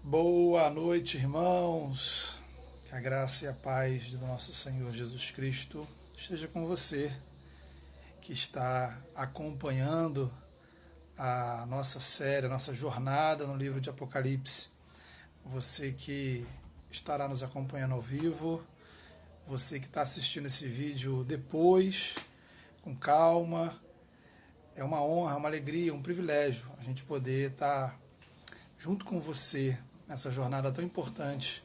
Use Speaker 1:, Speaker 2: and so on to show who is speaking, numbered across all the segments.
Speaker 1: Boa noite, irmãos. Que a graça e a paz do nosso Senhor Jesus Cristo esteja com você que está acompanhando a nossa série, a nossa jornada no livro de Apocalipse. Você que estará nos acompanhando ao vivo, você que está assistindo esse vídeo depois, com calma. É uma honra, uma alegria, um privilégio a gente poder estar junto com você nessa jornada tão importante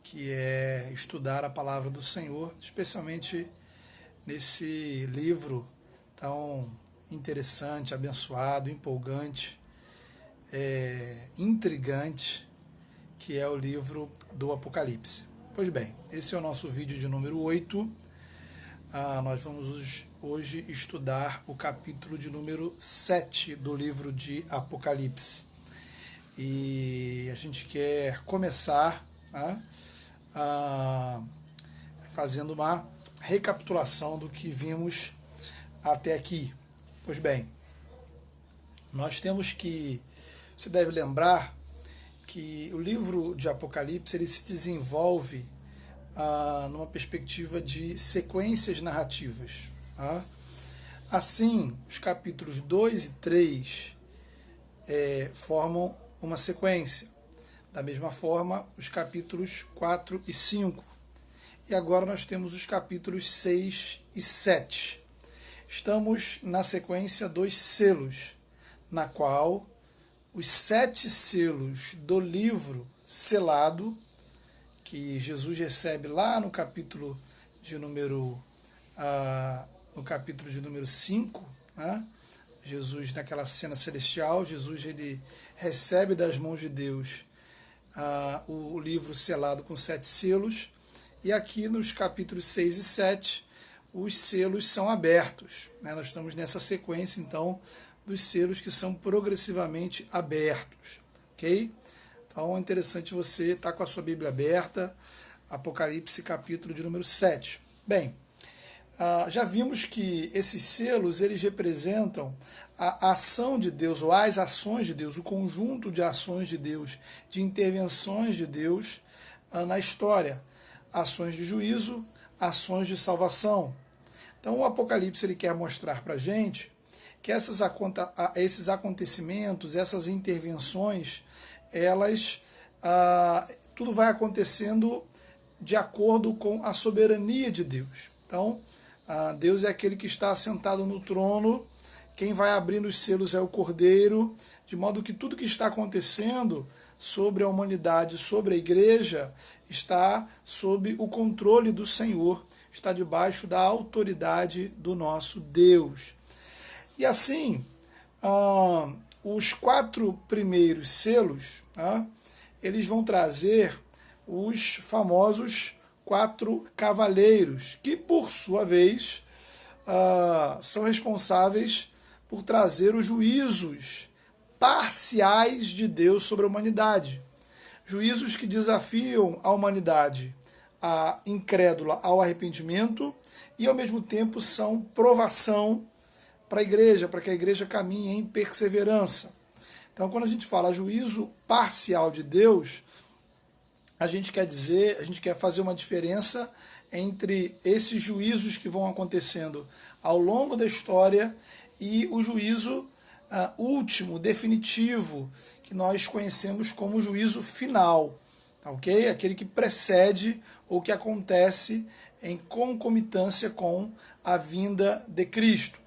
Speaker 1: que é estudar a palavra do Senhor, especialmente nesse livro tão interessante, abençoado, empolgante, intrigante, que é o livro do Apocalipse. Pois bem, esse é o nosso vídeo de número 8. Nós vamos hoje estudar o capítulo de número 7 do livro de Apocalipse. E a gente quer começar fazendo uma recapitulação do que vimos até aqui. Pois bem, nós temos que, você deve lembrar que o livro de Apocalipse ele se desenvolve numa perspectiva de sequências narrativas. Assim, os capítulos 2 e 3 formam uma sequência. Da mesma forma, os capítulos 4 e 5. E agora nós temos os capítulos 6 e 7. Estamos na sequência dos selos, na qual os 7 selos do livro selado, que Jesus recebe lá no capítulo de número 5, Jesus, naquela cena celestial, Jesus ele recebe das mãos de Deus o livro selado com 7 selos, e aqui nos capítulos 6 e 7 os selos são abertos. Nós estamos nessa sequência, então, dos selos que são progressivamente abertos. Ok? Então é interessante você estar com a sua Bíblia aberta, Apocalipse capítulo de número 7. Bem, já vimos que esses selos eles representam a ação de Deus, ou as ações de Deus, o conjunto de ações de Deus, de intervenções de Deus na história. Ações de juízo, ações de salvação. Então o Apocalipse ele quer mostrar para a gente que esses acontecimentos, essas intervenções, elas tudo vai acontecendo de acordo com a soberania de Deus. Então, Deus é aquele que está assentado no trono, quem vai abrindo os selos é o Cordeiro, de modo que tudo que está acontecendo sobre a humanidade, sobre a igreja, está sob o controle do Senhor, está debaixo da autoridade do nosso Deus. E assim, os 4 primeiros selos, eles vão trazer os famosos 4 cavaleiros, que por sua vez são responsáveis por trazer os juízos parciais de Deus sobre a humanidade. Juízos que desafiam a humanidade incrédula ao arrependimento e ao mesmo tempo são provação para a igreja, para que a igreja caminhe em perseverança. Então, quando a gente fala juízo parcial de Deus, a gente quer fazer uma diferença entre esses juízos que vão acontecendo ao longo da história e o juízo último, definitivo, que nós conhecemos como juízo final, ok? Aquele que precede ou que acontece em concomitância com a vinda de Cristo.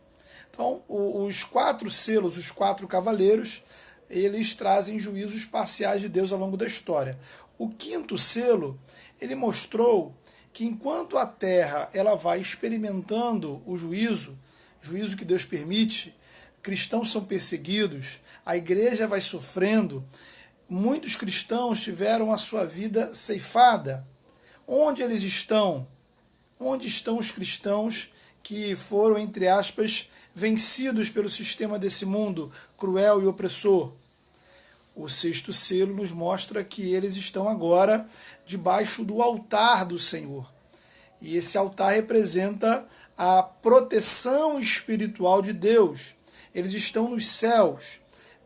Speaker 1: Então, os 4 selos, os 4 cavaleiros, eles trazem juízos parciais de Deus ao longo da história. O 5º selo, ele mostrou que enquanto a terra ela vai experimentando o juízo que Deus permite, cristãos são perseguidos, a igreja vai sofrendo, muitos cristãos tiveram a sua vida ceifada. Onde eles estão? Onde estão os cristãos que foram, entre aspas, vencidos pelo sistema desse mundo cruel e opressor? O 6º selo nos mostra que eles estão agora debaixo do altar do Senhor. E esse altar representa a proteção espiritual de Deus. Eles estão nos céus.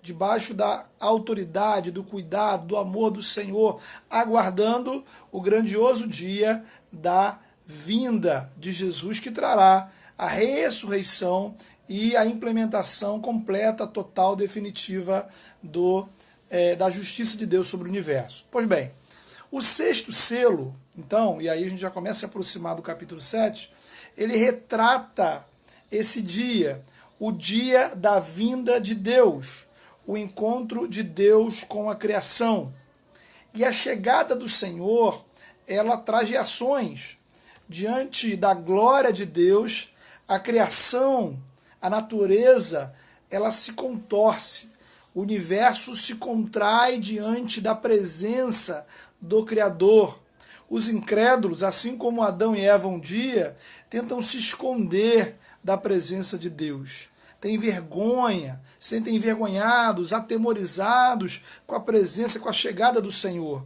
Speaker 1: debaixo da autoridade, do cuidado, do amor do Senhor, aguardando o grandioso dia da vinda de Jesus, que trará a ressurreição e a implementação completa, total, definitiva da justiça de Deus sobre o universo. Pois bem, o sexto selo, então, e aí a gente já começa a se aproximar do capítulo 7, ele retrata esse dia, o dia da vinda de Deus, o encontro de Deus com a criação. E a chegada do Senhor, ela traz reações. Diante da glória de Deus, a criação, a natureza, ela se contorce. O universo se contrai diante da presença do Criador. Os incrédulos, assim como Adão e Eva um dia, tentam se esconder da presença de Deus. Têm vergonha, sentem envergonhados, atemorizados com a presença, com a chegada do Senhor.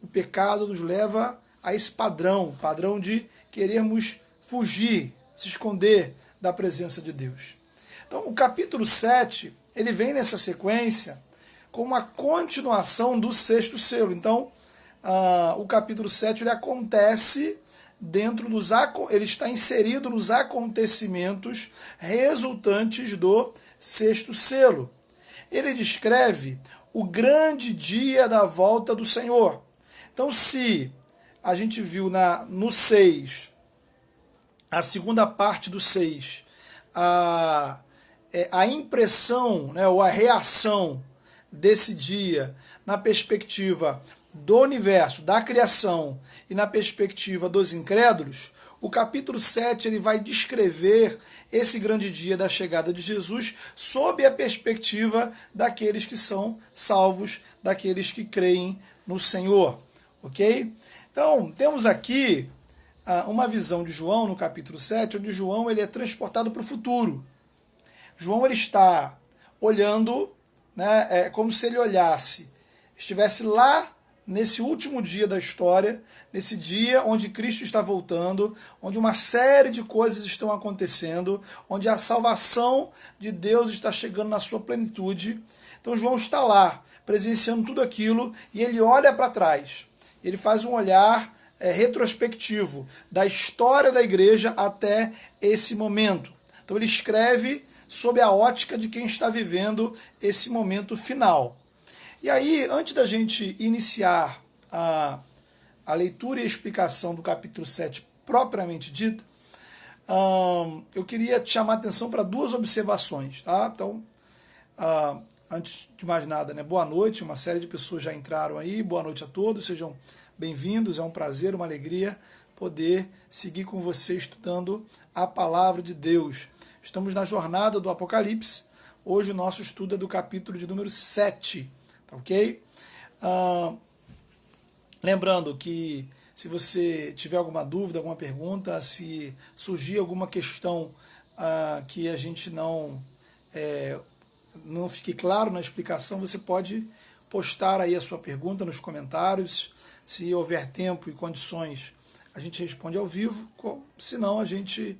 Speaker 1: O pecado nos leva a esse padrão de querermos fugir, se esconder da presença de Deus. Então, o capítulo 7, ele vem nessa sequência como uma continuação do sexto selo. Então, o capítulo 7 ele acontece ele está inserido nos acontecimentos resultantes do sexto selo. Ele descreve o grande dia da volta do Senhor. Então, se a gente viu no 6, a segunda parte do 6, a impressão, né, ou a reação desse dia na perspectiva do universo, da criação e na perspectiva dos incrédulos, o capítulo 7 ele vai descrever esse grande dia da chegada de Jesus sob a perspectiva daqueles que são salvos, daqueles que creem no Senhor. Ok? Então, temos aqui uma visão de João no capítulo 7, onde João ele é transportado para o futuro. João ele está olhando, né, como se ele estivesse lá nesse último dia da história, nesse dia onde Cristo está voltando, onde uma série de coisas estão acontecendo, onde a salvação de Deus está chegando na sua plenitude. Então João está lá, presenciando tudo aquilo, e ele olha para trás. Ele faz um olhar retrospectivo da história da igreja até esse momento. Então ele escreve sob a ótica de quem está vivendo esse momento final. E aí, antes da gente iniciar a leitura e a explicação do capítulo 7 propriamente dita, eu queria te chamar a atenção para duas observações. Tá? Então, antes de mais nada, né, boa noite, uma série de pessoas já entraram aí, boa noite a todos, sejam bem-vindos, é um prazer, uma alegria poder seguir com você estudando a palavra de Deus. Estamos na jornada do Apocalipse, hoje o nosso estudo é do capítulo de número 7. Tá ok? Lembrando que se você tiver alguma dúvida, alguma pergunta, se surgir alguma questão que a gente não fique claro na explicação, você pode postar aí a sua pergunta nos comentários. Se houver tempo e condições, a gente responde ao vivo, se não, a gente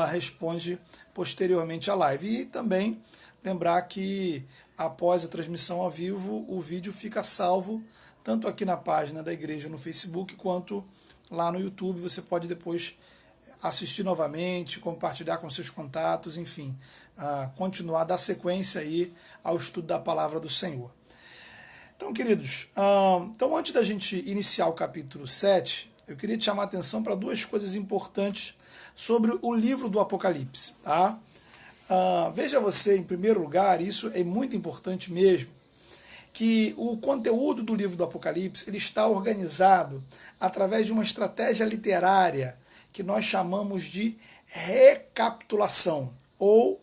Speaker 1: responde posteriormente à live. E também lembrar que após a transmissão ao vivo, o vídeo fica salvo tanto aqui na página da igreja no Facebook, quanto lá no YouTube. Você pode depois assistir novamente, compartilhar com seus contatos, enfim, continuar, dar sequência aí ao estudo da palavra do Senhor. Então, queridos, antes da gente iniciar o capítulo 7, eu queria te chamar a atenção para duas coisas importantes sobre o livro do Apocalipse. Tá? Veja você, em primeiro lugar, isso é muito importante mesmo, que o conteúdo do livro do Apocalipse ele está organizado através de uma estratégia literária que nós chamamos de recapitulação ou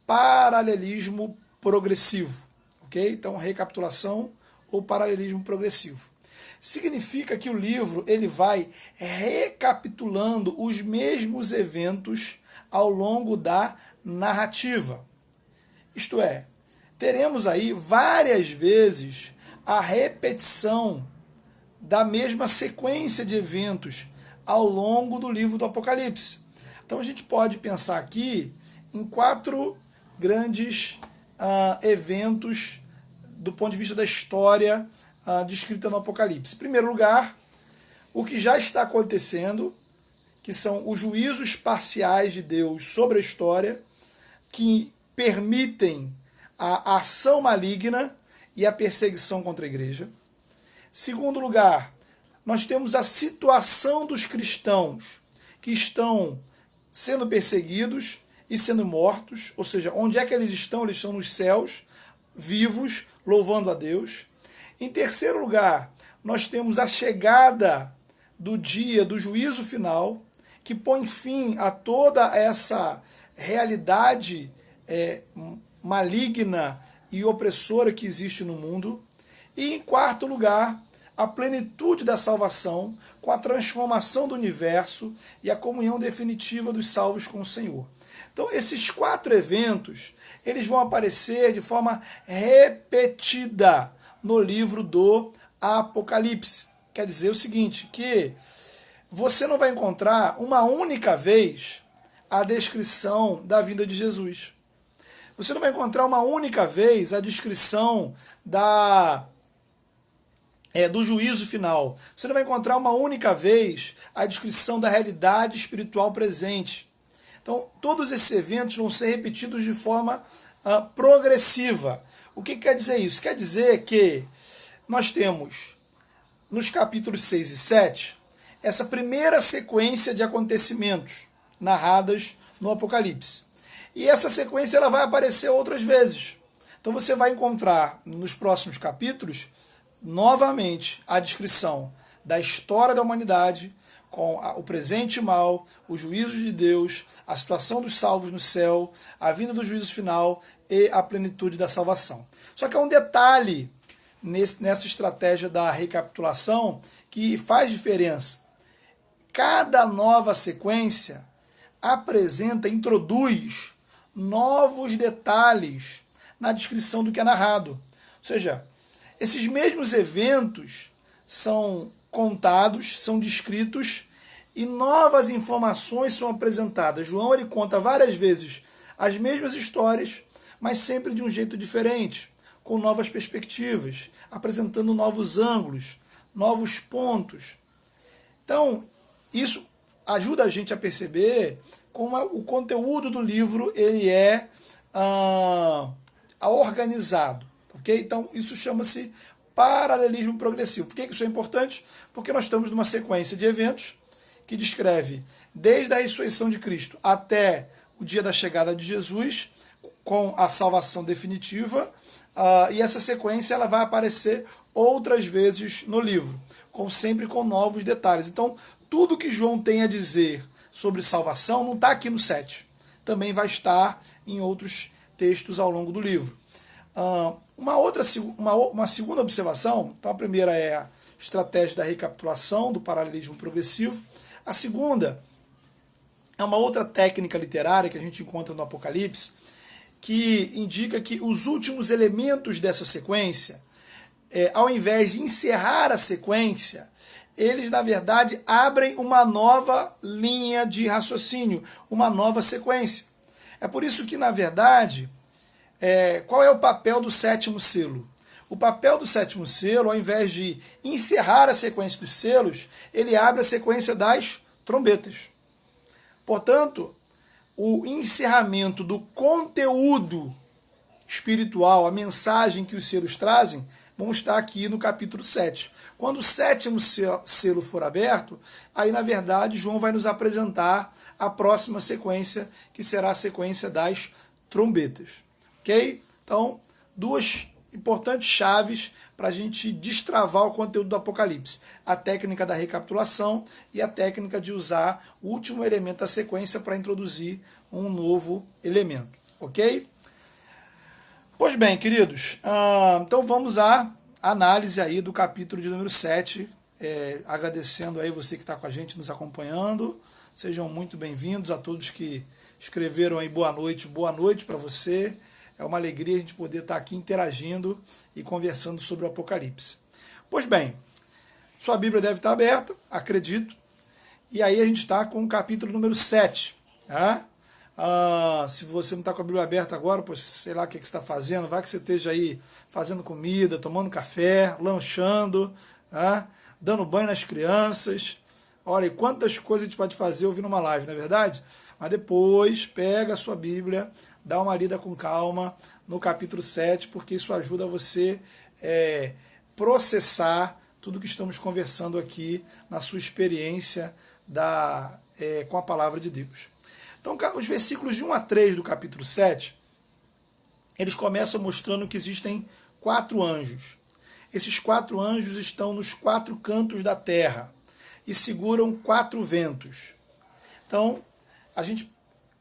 Speaker 1: paralelismo progressivo. Ok? Então, recapitulação ou paralelismo progressivo. Significa que o livro ele vai recapitulando os mesmos eventos ao longo da narrativa. Isto é, teremos aí várias vezes a repetição da mesma sequência de eventos ao longo do livro do Apocalipse. Então a gente pode pensar aqui em 4 grandes eventos do ponto de vista da história descrita no Apocalipse. Em primeiro lugar, o que já está acontecendo, que são os juízos parciais de Deus sobre a história, que permitem a ação maligna e a perseguição contra a igreja. Segundo lugar, nós temos a situação dos cristãos que estão sendo perseguidos e sendo mortos, ou seja, onde é que eles estão? Eles estão nos céus, vivos, louvando a Deus. Em terceiro lugar, nós temos a chegada do dia do juízo final, que põe fim a toda essa realidade maligna e opressora que existe no mundo. E em quarto lugar, a plenitude da salvação, com a transformação do universo e a comunhão definitiva dos salvos com o Senhor. Então, esses 4 eventos, eles vão aparecer de forma repetida no livro do Apocalipse. Quer dizer o seguinte, que você não vai encontrar uma única vez a descrição da vinda de Jesus. Você não vai encontrar uma única vez a descrição do juízo final. Você não vai encontrar uma única vez a descrição da realidade espiritual presente. Então, todos esses eventos vão ser repetidos de forma progressiva. O que quer dizer isso? Quer dizer que nós temos, nos capítulos 6 e 7, essa primeira sequência de acontecimentos narradas no Apocalipse. E essa sequência ela vai aparecer outras vezes. Então você vai encontrar nos próximos capítulos novamente a descrição da história da humanidade, com o presente mal, os juízos de Deus, a situação dos salvos no céu, a vinda do juízo final e a plenitude da salvação. Só que há um detalhe nessa estratégia da recapitulação que faz diferença. Cada nova sequência introduz novos detalhes na descrição do que é narrado. Ou seja, esses mesmos eventos são contados, são descritos e novas informações são apresentadas. João ele conta várias vezes as mesmas histórias, mas sempre de um jeito diferente, com novas perspectivas, apresentando novos ângulos, novos pontos. Então, isso ajuda a gente a perceber como o conteúdo do livro ele é organizado. Okay? Então, isso chama-se paralelismo progressivo. Por que isso é importante? Porque nós estamos numa sequência de eventos que descreve desde a ressurreição de Cristo até o dia da chegada de Jesus, com a salvação definitiva, e essa sequência ela vai aparecer outras vezes no livro, sempre com novos detalhes. Então, tudo que João tem a dizer sobre salvação não está aqui no 7. Também vai estar em outros textos ao longo do livro. Uma segunda observação, então a primeira é a estratégia da recapitulação, do paralelismo progressivo. A segunda é uma outra técnica literária que a gente encontra no Apocalipse, que indica que os últimos elementos dessa sequência, ao invés de encerrar a sequência, eles, na verdade, abrem uma nova linha de raciocínio, uma nova sequência. É por isso que, na verdade, qual é o papel do 7º selo? O papel do 7º selo, ao invés de encerrar a sequência dos selos, ele abre a sequência das trombetas. Portanto, o encerramento do conteúdo espiritual, a mensagem que os selos trazem, vão estar aqui no capítulo 7. Quando o 7º selo for aberto, aí, na verdade, João vai nos apresentar a próxima sequência, que será a sequência das trombetas. Ok? Então, duas importantes chaves para a gente destravar o conteúdo do Apocalipse. A técnica da recapitulação e a técnica de usar o último elemento da sequência para introduzir um novo elemento. Ok? Pois bem, queridos, então vamos à análise aí do capítulo de número 7, agradecendo aí você que está com a gente, nos acompanhando. Sejam muito bem-vindos a todos que escreveram aí boa noite para você. É uma alegria a gente poder estar aqui interagindo e conversando sobre o Apocalipse. Pois bem, sua Bíblia deve estar aberta, acredito, e aí a gente está com o capítulo número 7. Tá? Se você não está com a Bíblia aberta agora, pois sei lá o que você está fazendo, vai que você esteja aí fazendo comida, tomando café, lanchando, né? Dando banho nas crianças. Olha, e quantas coisas a gente pode fazer ouvindo uma live, não é verdade? Mas depois pega a sua Bíblia, dá uma lida com calma no capítulo 7, porque isso ajuda você processar tudo que estamos conversando aqui na sua experiência com a palavra de Deus. Então, os versículos de 1 a 3 do capítulo 7, eles começam mostrando que existem 4 anjos. Esses 4 anjos estão nos 4 cantos da terra e seguram 4 ventos. Então, a gente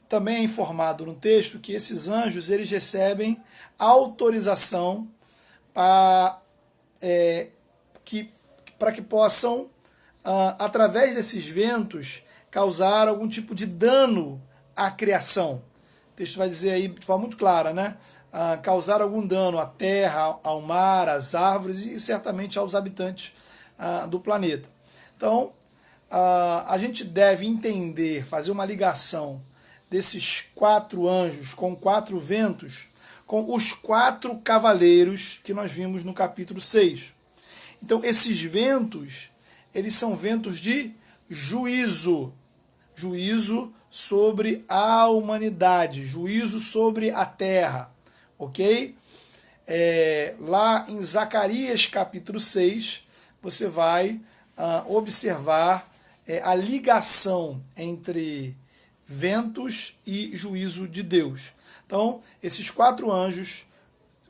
Speaker 1: também é informado no texto que esses anjos eles recebem autorização para que possam, através desses ventos, causar algum tipo de dano à criação. O texto vai dizer aí de forma muito clara, né? Causar algum dano à terra, ao mar, às árvores e certamente aos habitantes do planeta. Então, a gente deve entender, fazer uma ligação desses 4 anjos com 4 ventos, com os 4 cavaleiros que nós vimos no capítulo 6. Então, esses ventos, eles são ventos de juízo. Juízo sobre a humanidade, juízo sobre a terra, ok? Lá em Zacarias capítulo 6, você vai observar a ligação entre ventos e juízo de Deus. Então, esses 4 anjos,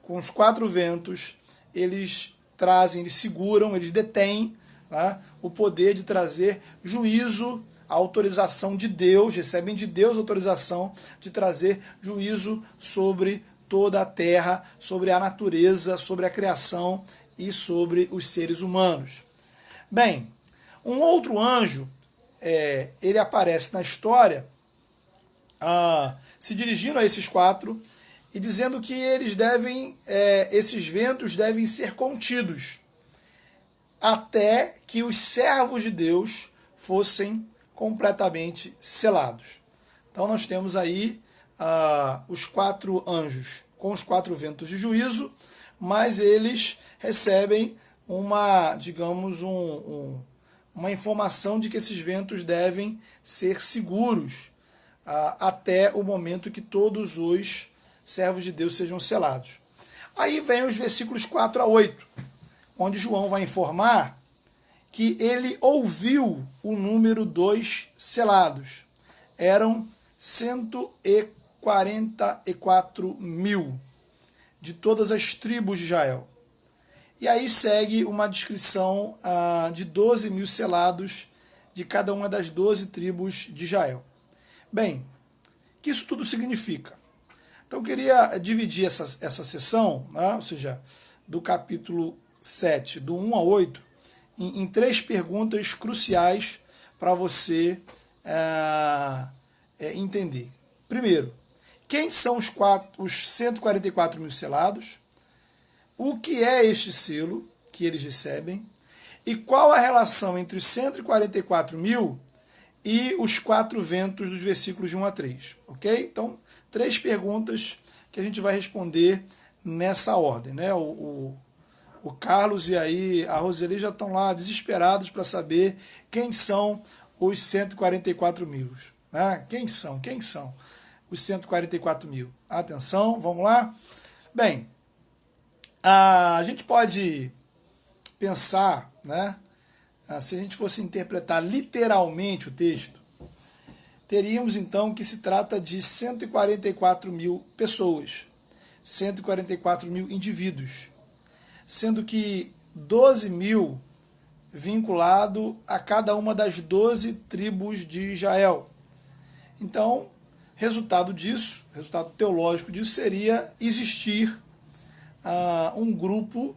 Speaker 1: com os 4 ventos, eles trazem, eles seguram, eles detêm, né, o poder de trazer juízo, a autorização de Deus, recebem de Deus a autorização de trazer juízo sobre toda a terra, sobre a natureza, sobre a criação e sobre os seres humanos. Bem, um outro anjo, ele aparece na história, se dirigindo a esses 4 e dizendo que esses ventos devem ser contidos até que os servos de Deus fossem completamente selados. Então nós temos aí os 4 anjos com os 4 ventos de juízo, mas eles recebem uma informação de que esses ventos devem ser seguros até o momento que todos os servos de Deus sejam selados. Aí vem os versículos 4 a 8, onde João vai informar que ele ouviu o número dos selados. Eram 144 mil de todas as tribos de Israel. E aí segue uma descrição de 12 mil selados de cada uma das 12 tribos de Israel. Bem, o que isso tudo significa? Então eu queria dividir essa sessão, né, ou seja, do capítulo 7, do 1 a 8, em 3 perguntas cruciais para você entender. Primeiro, quem são os 144 mil selados? O que é este selo que eles recebem? E qual a relação entre os 144 mil e os 4 ventos dos versículos de 1 a 3? Ok? Então, 3 perguntas que a gente vai responder nessa ordem, né? O Carlos e aí a Roseli já estão lá desesperados para saber quem são os 144 mil. Né? Quem são os 144 mil? Atenção, vamos lá. Bem, a gente pode pensar, né? Se a gente fosse interpretar literalmente o texto, teríamos então que se trata de 144 mil pessoas, 144 mil indivíduos, sendo que 12 mil vinculado a cada uma das 12 tribos de Israel. Então, resultado teológico disso seria existir um grupo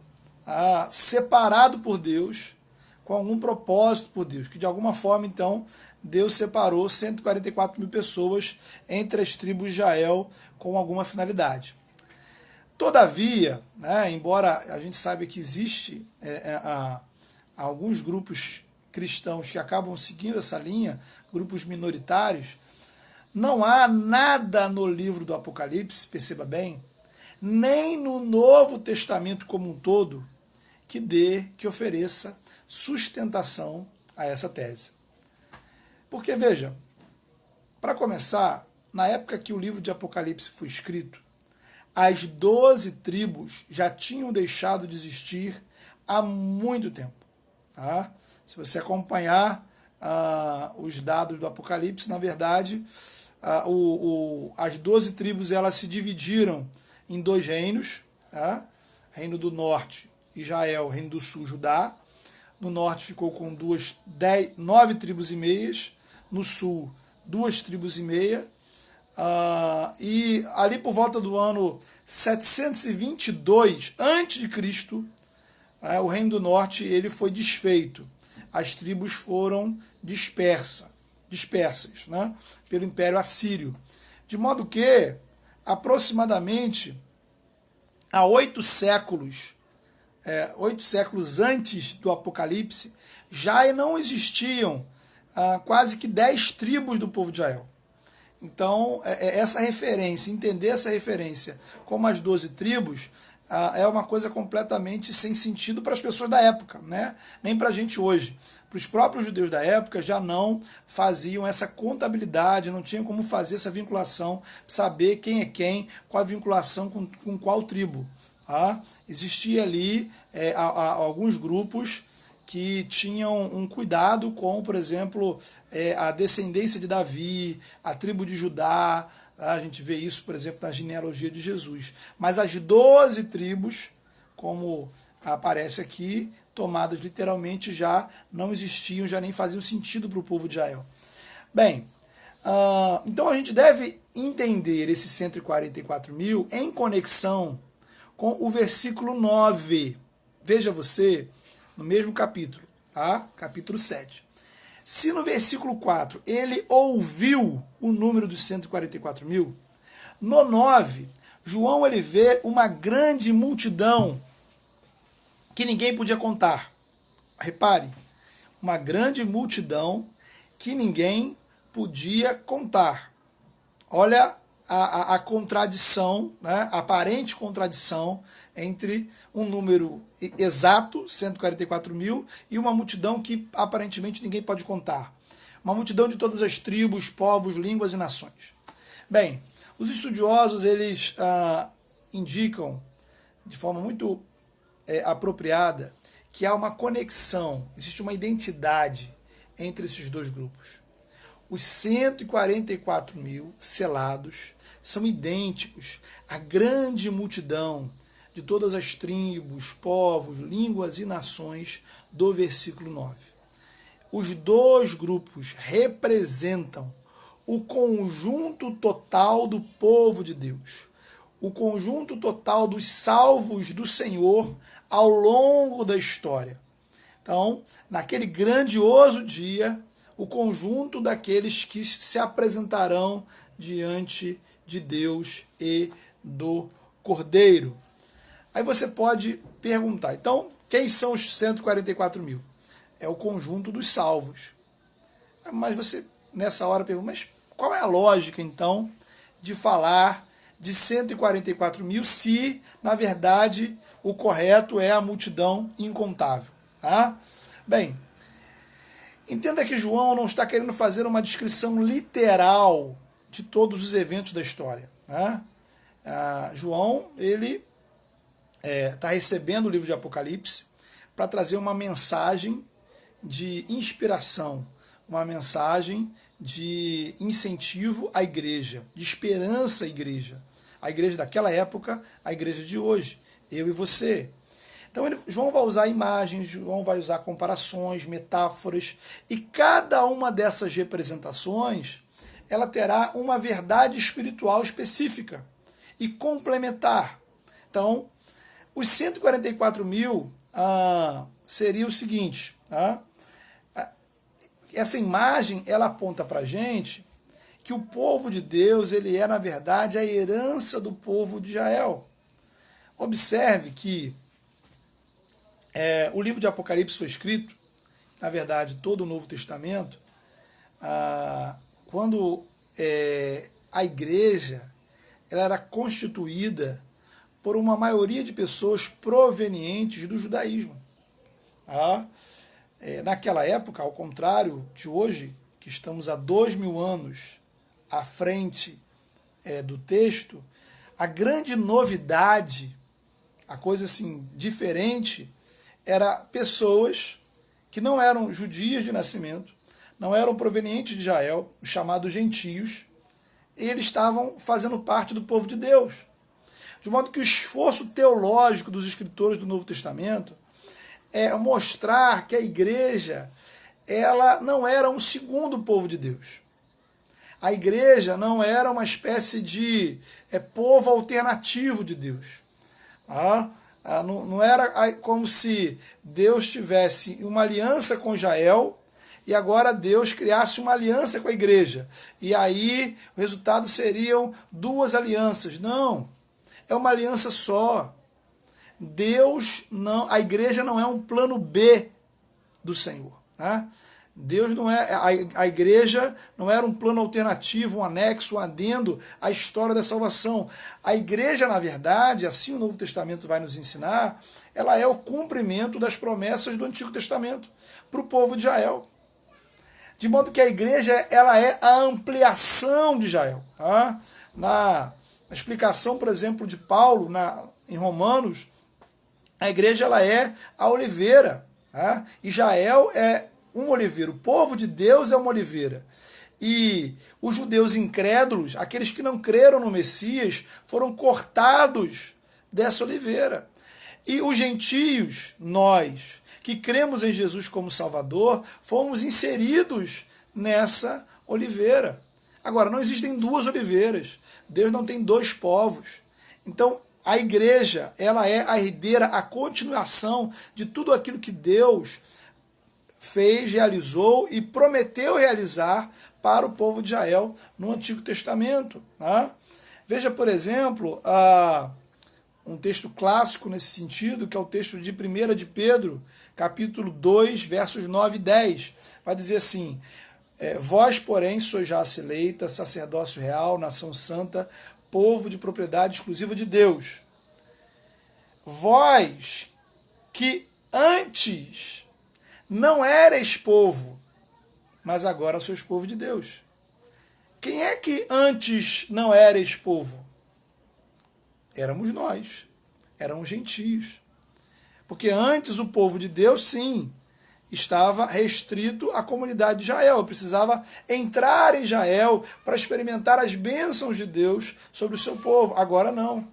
Speaker 1: separado por Deus, com algum propósito por Deus, que de alguma forma, então, Deus separou 144 mil pessoas entre as tribos de Israel com alguma finalidade. Todavia, né, embora a gente saiba que existe alguns grupos cristãos que acabam seguindo essa linha, grupos minoritários, Não há nada no livro do Apocalipse, perceba bem, nem no Novo Testamento como um todo, que ofereça sustentação a essa tese. Porque, veja, para começar, na época que o livro de Apocalipse foi escrito, as 12 tribos já tinham deixado de existir há muito tempo. Tá? Se você acompanhar os dados do Apocalipse, na verdade, as 12 tribos elas se dividiram em dois reinos, tá? Reino do Norte, Israel, Reino do Sul, Judá. No Norte ficou com 9 tribos e meias, no Sul, 2 tribos e meia. E ali por volta do ano 722 a.C., o Reino do Norte ele foi desfeito. As tribos foram dispersas, né, pelo Império Assírio. De modo que, aproximadamente, há 8 séculos antes do Apocalipse, já não existiam quase que 10 tribos do povo de Israel. Então, essa referência, entender essa referência como as 12 tribos, é uma coisa completamente sem sentido para as pessoas da época, né? Nem para a gente hoje. Para os próprios judeus da época já não faziam essa contabilidade, não tinham como fazer essa vinculação, saber quem é quem, qual a vinculação com qual tribo. Tá? Existia ali alguns grupos que tinham um cuidado com, por exemplo, a descendência de Davi, a tribo de Judá. A gente vê isso, por exemplo, na genealogia de Jesus. Mas as 12 tribos, como aparece aqui, tomadas literalmente, já não existiam, já nem faziam sentido para o povo de Israel. Bem, então a gente deve entender esses 144 mil em conexão com o versículo 9. Veja você, no mesmo capítulo, tá? Capítulo 7. Se no versículo 4 ele ouviu o número dos 144 mil, no 9, João ele vê uma grande multidão que ninguém podia contar. Repare, uma grande multidão que ninguém podia contar. Olha a contradição, né? A aparente contradição entre um número exato, 144 mil, e uma multidão que aparentemente ninguém pode contar. Uma multidão de todas as tribos, povos, línguas e nações. Bem, os estudiosos eles indicam de forma muito apropriada que há uma conexão, existe uma identidade entre esses dois grupos. Os 144 mil selados são idênticos à grande multidão de todas as tribos, povos, línguas e nações do versículo 9. Os dois grupos representam o conjunto total do povo de Deus, o conjunto total dos salvos do Senhor ao longo da história. Então, naquele grandioso dia, o conjunto daqueles que se apresentarão diante de Deus e do Cordeiro. Aí você pode perguntar, então, quem são os 144 mil? É o conjunto dos salvos. Mas você, nessa hora, pergunta, mas qual é a lógica, então, de falar de 144 mil se, na verdade, o correto é a multidão incontável? Tá? Bem, entenda que João não está querendo fazer uma descrição literal de todos os eventos da história. Né? João, ele está recebendo o livro de Apocalipse para trazer uma mensagem de inspiração, uma mensagem de incentivo à igreja, de esperança à igreja. A igreja daquela época, a igreja de hoje, eu e você. Então João vai usar imagens, João vai usar comparações, metáforas, e cada uma dessas representações, ela terá uma verdade espiritual específica e complementar. Então, os 144 mil seria o seguinte, essa imagem ela aponta para a gente que o povo de Deus ele é, na verdade, a herança do povo de Israel. Observe que o livro de Apocalipse foi escrito, na verdade, todo o Novo Testamento, quando a igreja ela era constituída por uma maioria de pessoas provenientes do judaísmo. Tá? Naquela época, ao contrário de hoje, que estamos há 2000 anos à frente do texto, a grande novidade, a coisa assim diferente, era pessoas que não eram judias de nascimento, não eram provenientes de Israel, os chamados gentios, e eles estavam fazendo parte do povo de Deus. De modo que o esforço teológico dos escritores do Novo Testamento é mostrar que a igreja ela não era um segundo povo de Deus. A igreja não era uma espécie de povo alternativo de Deus. Não era como se Deus tivesse uma aliança com Israel e agora Deus criasse uma aliança com a igreja. E aí o resultado seriam duas alianças. Não, é uma aliança só. Deus não, a igreja não é um plano B do Senhor. Tá? Deus não é, a igreja não era um plano alternativo, um anexo, um adendo à história da salvação. A igreja, na verdade, assim o Novo Testamento vai nos ensinar, ela é o cumprimento das promessas do Antigo Testamento para o povo de Israel. De modo que a igreja ela é a ampliação de Israel. Tá? Na explicação, por exemplo, de Paulo em Romanos, a igreja ela é a oliveira. Tá? Israel é um oliveira, o povo de Deus é uma oliveira. E os judeus incrédulos, aqueles que não creram no Messias, foram cortados dessa oliveira. E os gentios, nós, que cremos em Jesus como Salvador, fomos inseridos nessa oliveira. Agora, não existem duas oliveiras. Deus não tem dois povos. Então, a igreja, ela é a herdeira, a continuação de tudo aquilo que Deus fez, realizou e prometeu realizar para o povo de Israel no Antigo Testamento. Tá? Veja, por exemplo, um texto clássico nesse sentido, que é o texto de 1 de Pedro, capítulo 2, versos 9 e 10. Vai dizer assim: vós, porém, sois raça eleita, sacerdócio real, nação santa, povo de propriedade exclusiva de Deus. Vós que antes não erais povo, mas agora sois povo de Deus. Quem é que antes não erais povo? Éramos nós, éramos gentios. Porque antes o povo de Deus, sim, estava restrito à comunidade de Israel. Eu precisava entrar em Israel para experimentar as bênçãos de Deus sobre o seu povo. Agora não.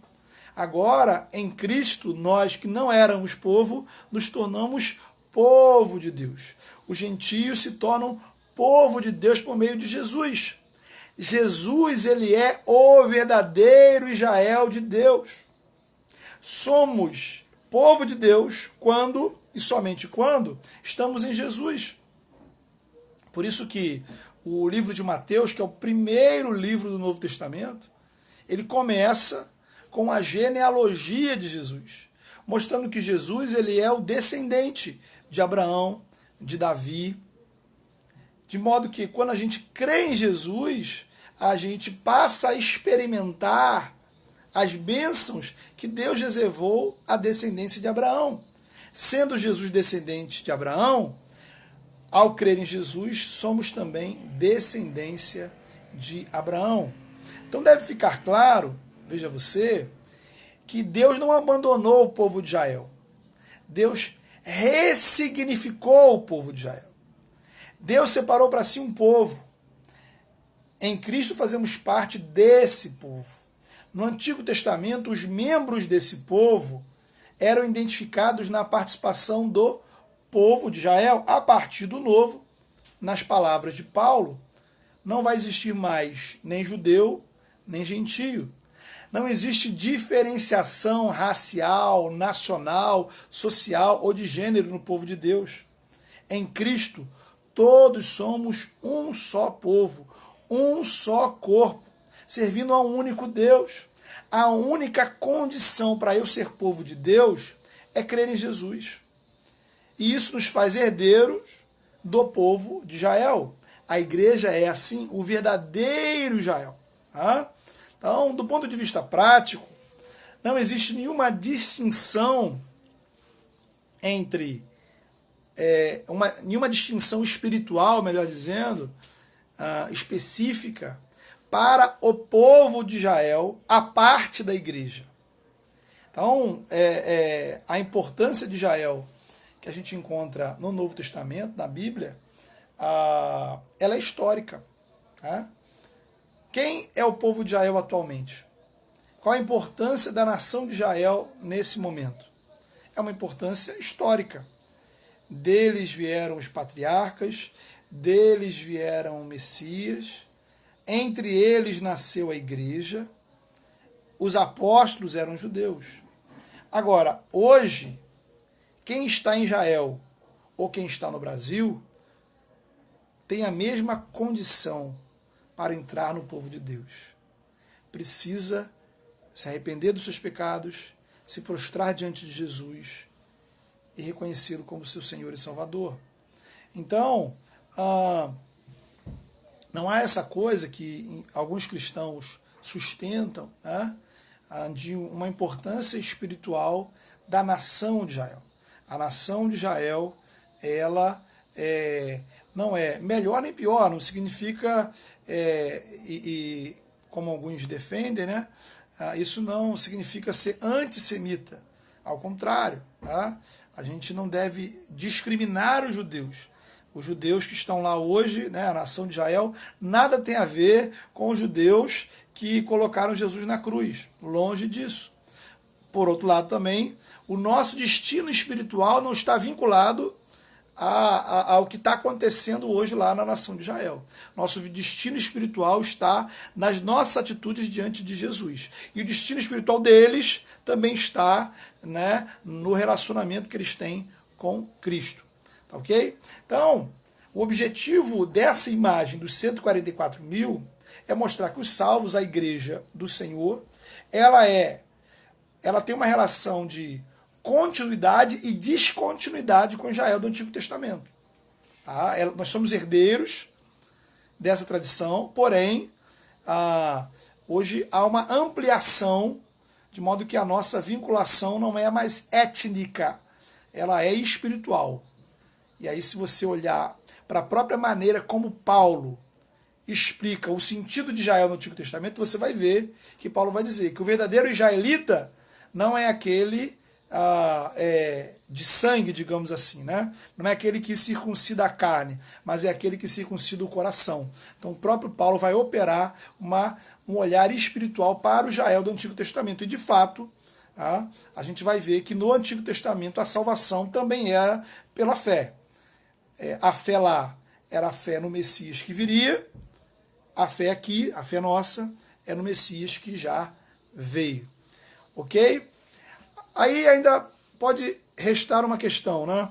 Speaker 1: Agora, em Cristo, nós que não éramos povo, nos tornamos povo de Deus. Os gentios se tornam povo de Deus por meio de Jesus. Jesus, ele é o verdadeiro Israel de Deus. Somos povo de Deus quando, e somente quando, estamos em Jesus. Por isso que o livro de Mateus, que é o primeiro livro do Novo Testamento, ele começa com a genealogia de Jesus, mostrando que Jesus ele é o descendente de Abraão, de Davi, de modo que quando a gente crê em Jesus, a gente passa a experimentar as bênçãos que Deus reservou à descendência de Abraão. Sendo Jesus descendente de Abraão, ao crer em Jesus, somos também descendência de Abraão. Então deve ficar claro, veja você, que Deus não abandonou o povo de Israel. Deus ressignificou o povo de Israel. Deus separou para si um povo. Em Cristo fazemos parte desse povo. No Antigo Testamento, os membros desse povo eram identificados na participação do povo de Israel. A partir do Novo, nas palavras de Paulo, não vai existir mais nem judeu, nem gentio. Não existe diferenciação racial, nacional, social ou de gênero no povo de Deus. Em Cristo, todos somos um só povo, um só corpo, servindo a um único Deus. A única condição para eu ser povo de Deus é crer em Jesus. E isso nos faz herdeiros do povo de Israel. A igreja é, assim, o verdadeiro Israel. Tá? Então, do ponto de vista prático, não existe nenhuma distinção entre, nenhuma distinção espiritual, melhor dizendo, específica, para o povo de Israel, a parte da igreja. Então, a importância de Israel, que a gente encontra no Novo Testamento, na Bíblia, ela é histórica. Tá? Quem é o povo de Israel atualmente? Qual a importância da nação de Israel nesse momento? É uma importância histórica. Deles vieram os patriarcas, deles vieram o Messias, entre eles nasceu a igreja, os apóstolos eram judeus. Agora, hoje, quem está em Israel ou quem está no Brasil tem a mesma condição para entrar no povo de Deus. Precisa se arrepender dos seus pecados, se prostrar diante de Jesus e reconhecê-lo como seu Senhor e Salvador. Então, não há essa coisa que alguns cristãos sustentam, né, de uma importância espiritual da nação de Israel. A nação de Israel, ela não é melhor nem pior, não significa, como alguns defendem, né, isso não significa ser antissemita. Ao contrário, tá? A gente não deve discriminar os judeus. Os judeus que estão lá hoje, né, a nação de Israel, nada tem a ver com os judeus que colocaram Jesus na cruz. Longe disso. Por outro lado também, o nosso destino espiritual não está vinculado ao que está acontecendo hoje lá na nação de Israel. Nosso destino espiritual está nas nossas atitudes diante de Jesus. E o destino espiritual deles também está, né, no relacionamento que eles têm com Cristo. Tá ok? Então, o objetivo dessa imagem dos 144 mil é mostrar que os salvos, a igreja do Senhor, ela tem uma relação de continuidade e descontinuidade com Israel do Antigo Testamento. Tá? Nós somos herdeiros dessa tradição, porém, hoje há uma ampliação, de modo que a nossa vinculação não é mais étnica, ela é espiritual. E aí, se você olhar para a própria maneira como Paulo explica o sentido de Israel no Antigo Testamento, você vai ver que Paulo vai dizer que o verdadeiro israelita não é aquele de sangue, digamos assim, né? Não é aquele que circuncida a carne, mas é aquele que circuncida o coração. Então o próprio Paulo vai operar um olhar espiritual para o Israel do Antigo Testamento. E de fato, a gente vai ver que no Antigo Testamento a salvação também era pela fé. A fé lá era a fé no Messias que viria, a fé aqui, a fé nossa, é no Messias que já veio. Ok? Aí ainda pode restar uma questão, né?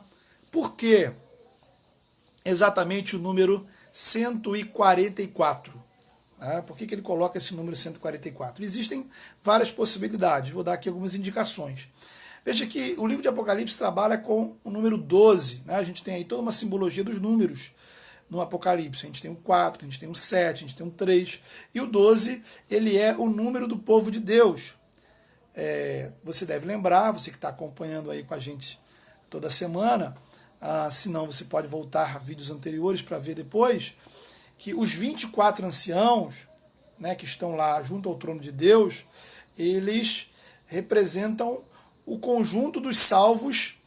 Speaker 1: Por que exatamente o número 144? Por que ele coloca esse número 144? Existem várias possibilidades, vou dar aqui algumas indicações. Veja que o livro de Apocalipse trabalha com o número 12. Né? A gente tem aí toda uma simbologia dos números no Apocalipse. A gente tem um 4, a gente tem um 7, a gente tem um 3. E o 12, ele é o número do povo de Deus. Você deve lembrar, você que está acompanhando aí com a gente toda semana, se não você pode voltar a vídeos anteriores para ver depois, que os 24 anciãos, né, que estão lá junto ao trono de Deus, eles representam o conjunto dos salvos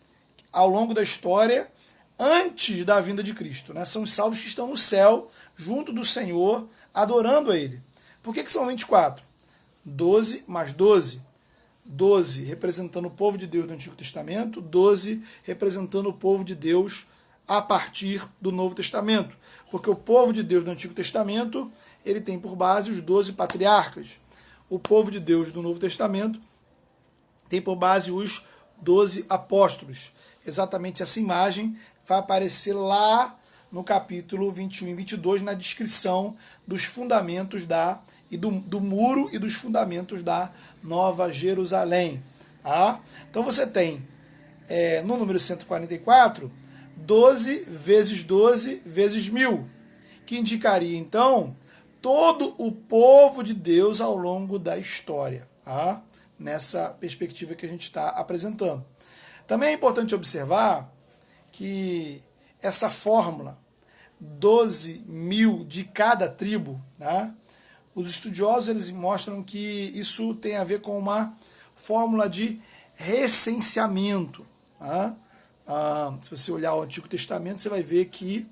Speaker 1: ao longo da história antes da vinda de Cristo. Né? São os salvos que estão no céu, junto do Senhor, adorando a Ele. Por que são 24? 12 mais 12. 12 representando o povo de Deus do Antigo Testamento, 12 representando o povo de Deus a partir do Novo Testamento. Porque o povo de Deus do Antigo Testamento, ele tem por base os 12 patriarcas. O povo de Deus do Novo Testamento tem por base os 12 apóstolos. Exatamente essa imagem vai aparecer lá no capítulo 21 e 22, na descrição dos fundamentos do muro e dos fundamentos da Nova Jerusalém. Tá? Então você tem, no número 144, 12 vezes 12 vezes 1000, que indicaria, então, todo o povo de Deus ao longo da história, tá? Nessa perspectiva que a gente está apresentando. Também é importante observar que essa fórmula, 12.000 de cada tribo, tá? Os estudiosos eles mostram que isso tem a ver com uma fórmula de recenseamento. Tá? Se você olhar o Antigo Testamento, você vai ver que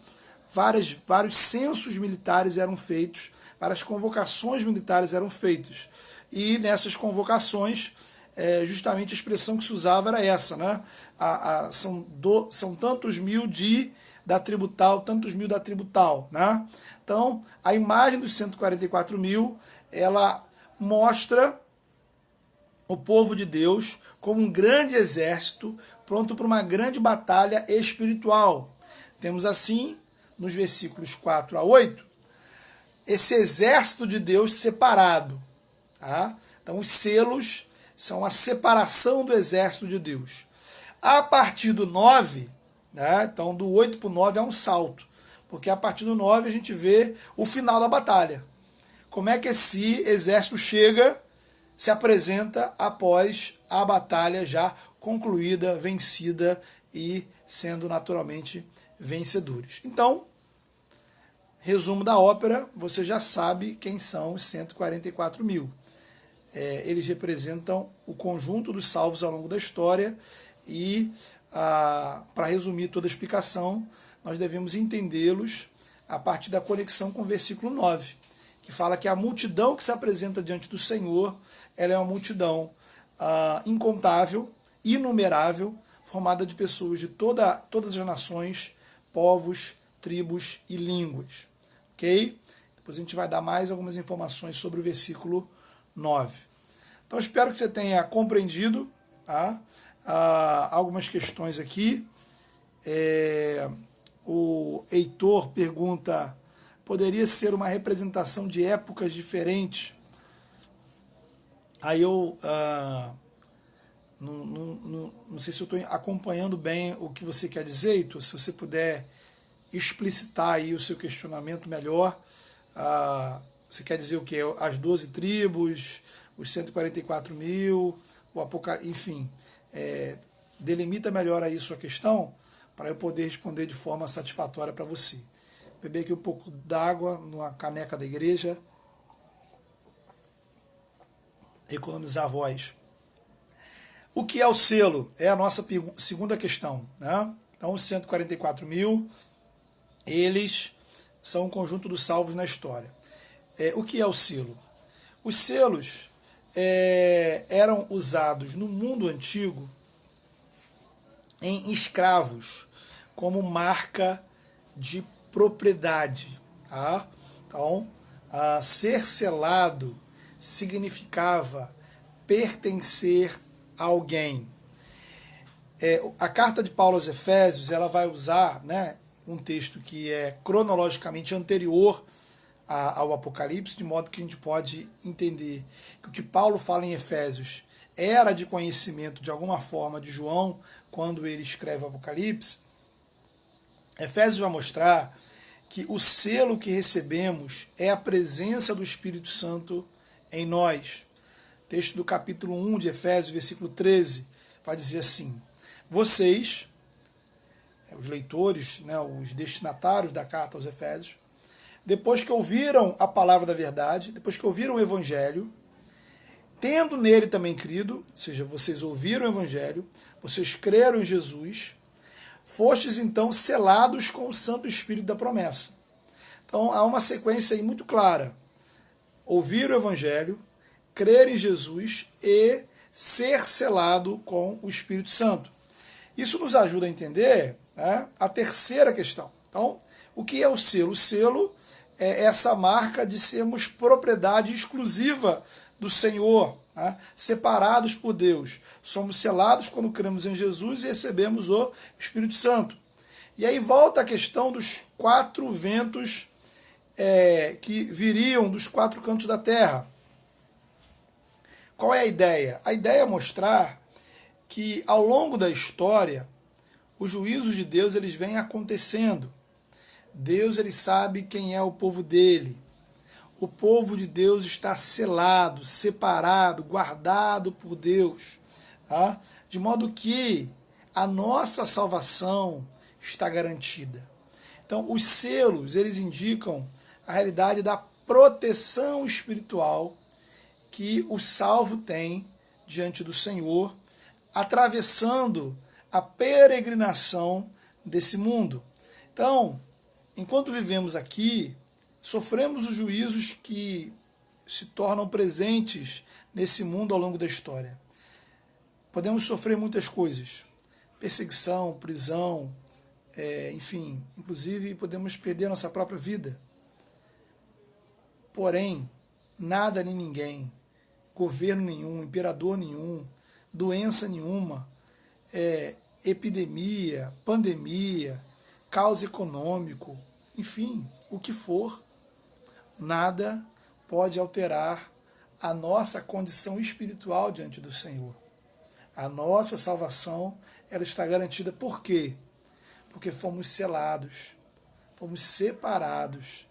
Speaker 1: vários censos militares eram feitos, várias convocações militares eram feitas. E nessas convocações, justamente a expressão que se usava era essa, né? São tantos mil da tribo tal, tantos mil da tribo tal. Né? Então, a imagem dos 144.000, ela mostra o povo de Deus como um grande exército pronto para uma grande batalha espiritual. Temos assim, nos versículos 4 a 8, esse exército de Deus separado. Tá? Então, os selos são a separação do exército de Deus. A partir do 9, né, então do 8 para o 9 é um salto, porque a partir do 9 a gente vê o final da batalha. Como é que esse exército chega, se apresenta após a batalha já concluída, vencida e sendo naturalmente vencedores. Então, resumo da ópera, você já sabe quem são os 144.000. Eles representam o conjunto dos salvos ao longo da história e, para resumir toda a explicação, nós devemos entendê-los a partir da conexão com o versículo 9, que fala que a multidão que se apresenta diante do Senhor, ela é uma multidão incontável, inumerável, formada de pessoas de todas as nações, povos, tribos e línguas. Ok? Depois a gente vai dar mais algumas informações sobre o versículo 9. Então espero que você tenha compreendido, tá? Algumas questões aqui. O Heitor pergunta, poderia ser uma representação de épocas diferentes? Aí eu não sei se eu estou acompanhando bem o que você quer dizer, Heitor. Se você puder explicitar aí o seu questionamento melhor. Você quer dizer o quê? As 12 tribos, os 144.000, o Apocalipse, enfim. Delimita melhor aí sua questão para eu poder responder de forma satisfatória para você. Beber aqui um pouco d'água numa caneca da igreja. Economizar a voz. O que é o selo? É a nossa segunda questão. Né? Então, os 144.000, eles são um conjunto dos salvos na história. O que é o selo? Os selos eram usados no mundo antigo em escravos como marca de propriedade. Tá? Então, ser selado significava pertencer a alguém. A carta de Paulo aos Efésios, ela vai usar, né, um texto que é cronologicamente anterior ao Apocalipse, de modo que a gente pode entender que o que Paulo fala em Efésios era de conhecimento de alguma forma de João quando ele escreve o Apocalipse. Efésios vai mostrar que o selo que recebemos é a presença do Espírito Santo em nós. Texto do capítulo 1 de Efésios, versículo 13, vai dizer assim: vocês, os leitores, né, os destinatários da carta aos Efésios, depois que ouviram a palavra da verdade, depois que ouviram o Evangelho, tendo nele também crido, ou seja, vocês ouviram o Evangelho, vocês creram em Jesus, fostes então selados com o Santo Espírito da promessa. Então há uma sequência aí muito clara. Ouvir o Evangelho, crer em Jesus e ser selado com o Espírito Santo. Isso nos ajuda a entender, né, a terceira questão. Então, o que é o selo? O selo é essa marca de sermos propriedade exclusiva do Senhor, né, separados por Deus. Somos selados quando cremos em Jesus e recebemos o Espírito Santo. E aí volta a questão dos 4 ventos que viriam dos 4 cantos da terra. Qual é a ideia? A ideia é mostrar que ao longo da história os juízos de Deus eles vêm acontecendo Deus, ele sabe quem é o povo dele. O povo de Deus está selado, separado, guardado por Deus, tá? De modo que a nossa salvação está garantida. Então, os selos, eles indicam a realidade da proteção espiritual que o salvo tem diante do Senhor, atravessando a peregrinação desse mundo. Então, enquanto vivemos aqui, sofremos os juízos que se tornam presentes nesse mundo ao longo da história. Podemos sofrer muitas coisas, perseguição, prisão, enfim, inclusive podemos perder nossa própria vida. Porém, nada nem ninguém, governo nenhum, imperador nenhum, doença nenhuma, epidemia, pandemia, caos econômico, enfim, o que for, nada pode alterar a nossa condição espiritual diante do Senhor. A nossa salvação, ela está garantida por quê? Porque fomos selados, fomos separados,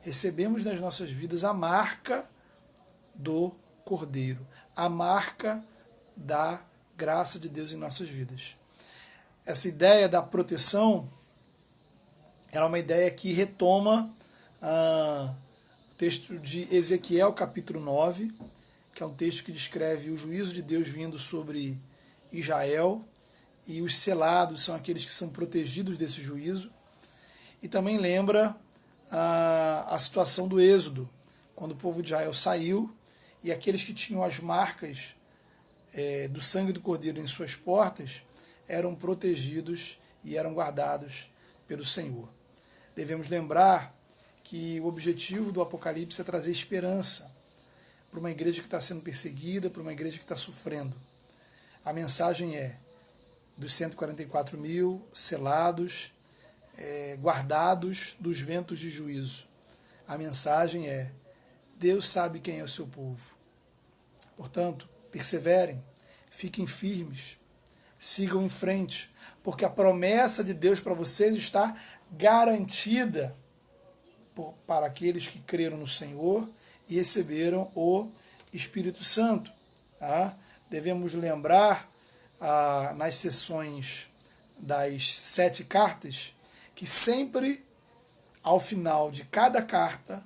Speaker 1: recebemos nas nossas vidas a marca do Cordeiro, a marca da graça de Deus em nossas vidas. Essa ideia da proteção era uma ideia que retoma o texto de Ezequiel, capítulo 9, que é um texto que descreve o juízo de Deus vindo sobre Israel, e os selados são aqueles que são protegidos desse juízo. E também lembra a situação do Êxodo, quando o povo de Israel saiu, e aqueles que tinham as marcas do sangue do Cordeiro em suas portas eram protegidos e eram guardados pelo Senhor. Devemos lembrar que o objetivo do Apocalipse é trazer esperança para uma igreja que está sendo perseguida, para uma igreja que está sofrendo. A mensagem é dos 144 mil selados, guardados dos ventos de juízo. A mensagem é: Deus sabe quem é o seu povo. Portanto, perseverem, fiquem firmes, sigam em frente, porque a promessa de Deus para vocês está garantida para aqueles que creram no Senhor e receberam o Espírito Santo. Tá? Devemos lembrar nas sessões das 7 cartas que sempre ao final de cada carta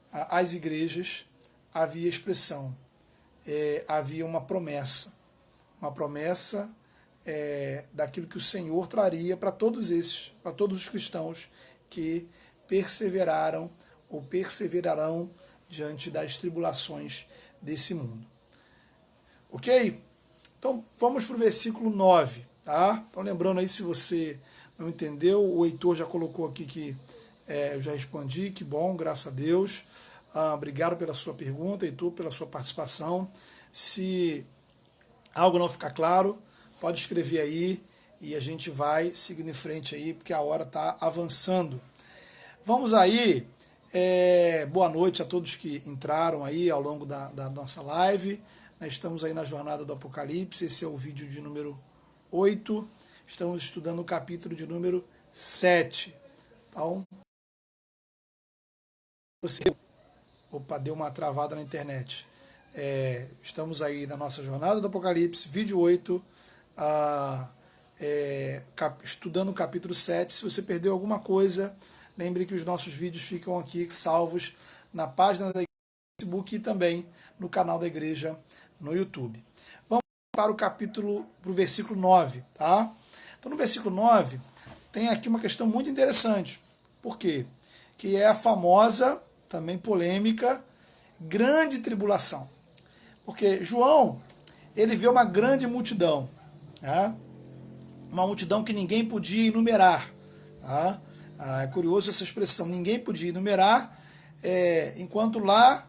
Speaker 1: às igrejas havia expressão, havia uma promessa daquilo que o Senhor traria para todos os cristãos que perseveraram ou perseverarão diante das tribulações desse mundo. Ok? Então vamos para o versículo 9. Tá? Então lembrando aí, se você não entendeu, o Heitor já colocou aqui que eu já respondi, que bom, graças a Deus. Obrigado pela sua pergunta, Heitor, pela sua participação. Se algo não ficar claro, pode escrever aí e a gente vai seguindo em frente aí, porque a hora está avançando. Vamos aí, boa noite a todos que entraram aí ao longo da nossa live. Nós estamos aí na jornada do Apocalipse, esse é o vídeo de número 8. Estamos estudando o capítulo de número 7. Então, opa, deu uma travada na internet. Estamos aí na nossa jornada do Apocalipse, vídeo 8, estudando o capítulo 7. Se você perdeu alguma coisa, lembre que os nossos vídeos ficam aqui salvos na página da igreja no Facebook e também no canal da igreja no YouTube. Vamos para o versículo 9. Tá? Então, no versículo 9, tem aqui uma questão muito interessante. Por quê? Que é a famosa, também polêmica, grande tribulação. Porque João, ele vê uma grande multidão, tá? Uma multidão que ninguém podia enumerar. Tá? É curioso essa expressão, ninguém podia enumerar, enquanto lá,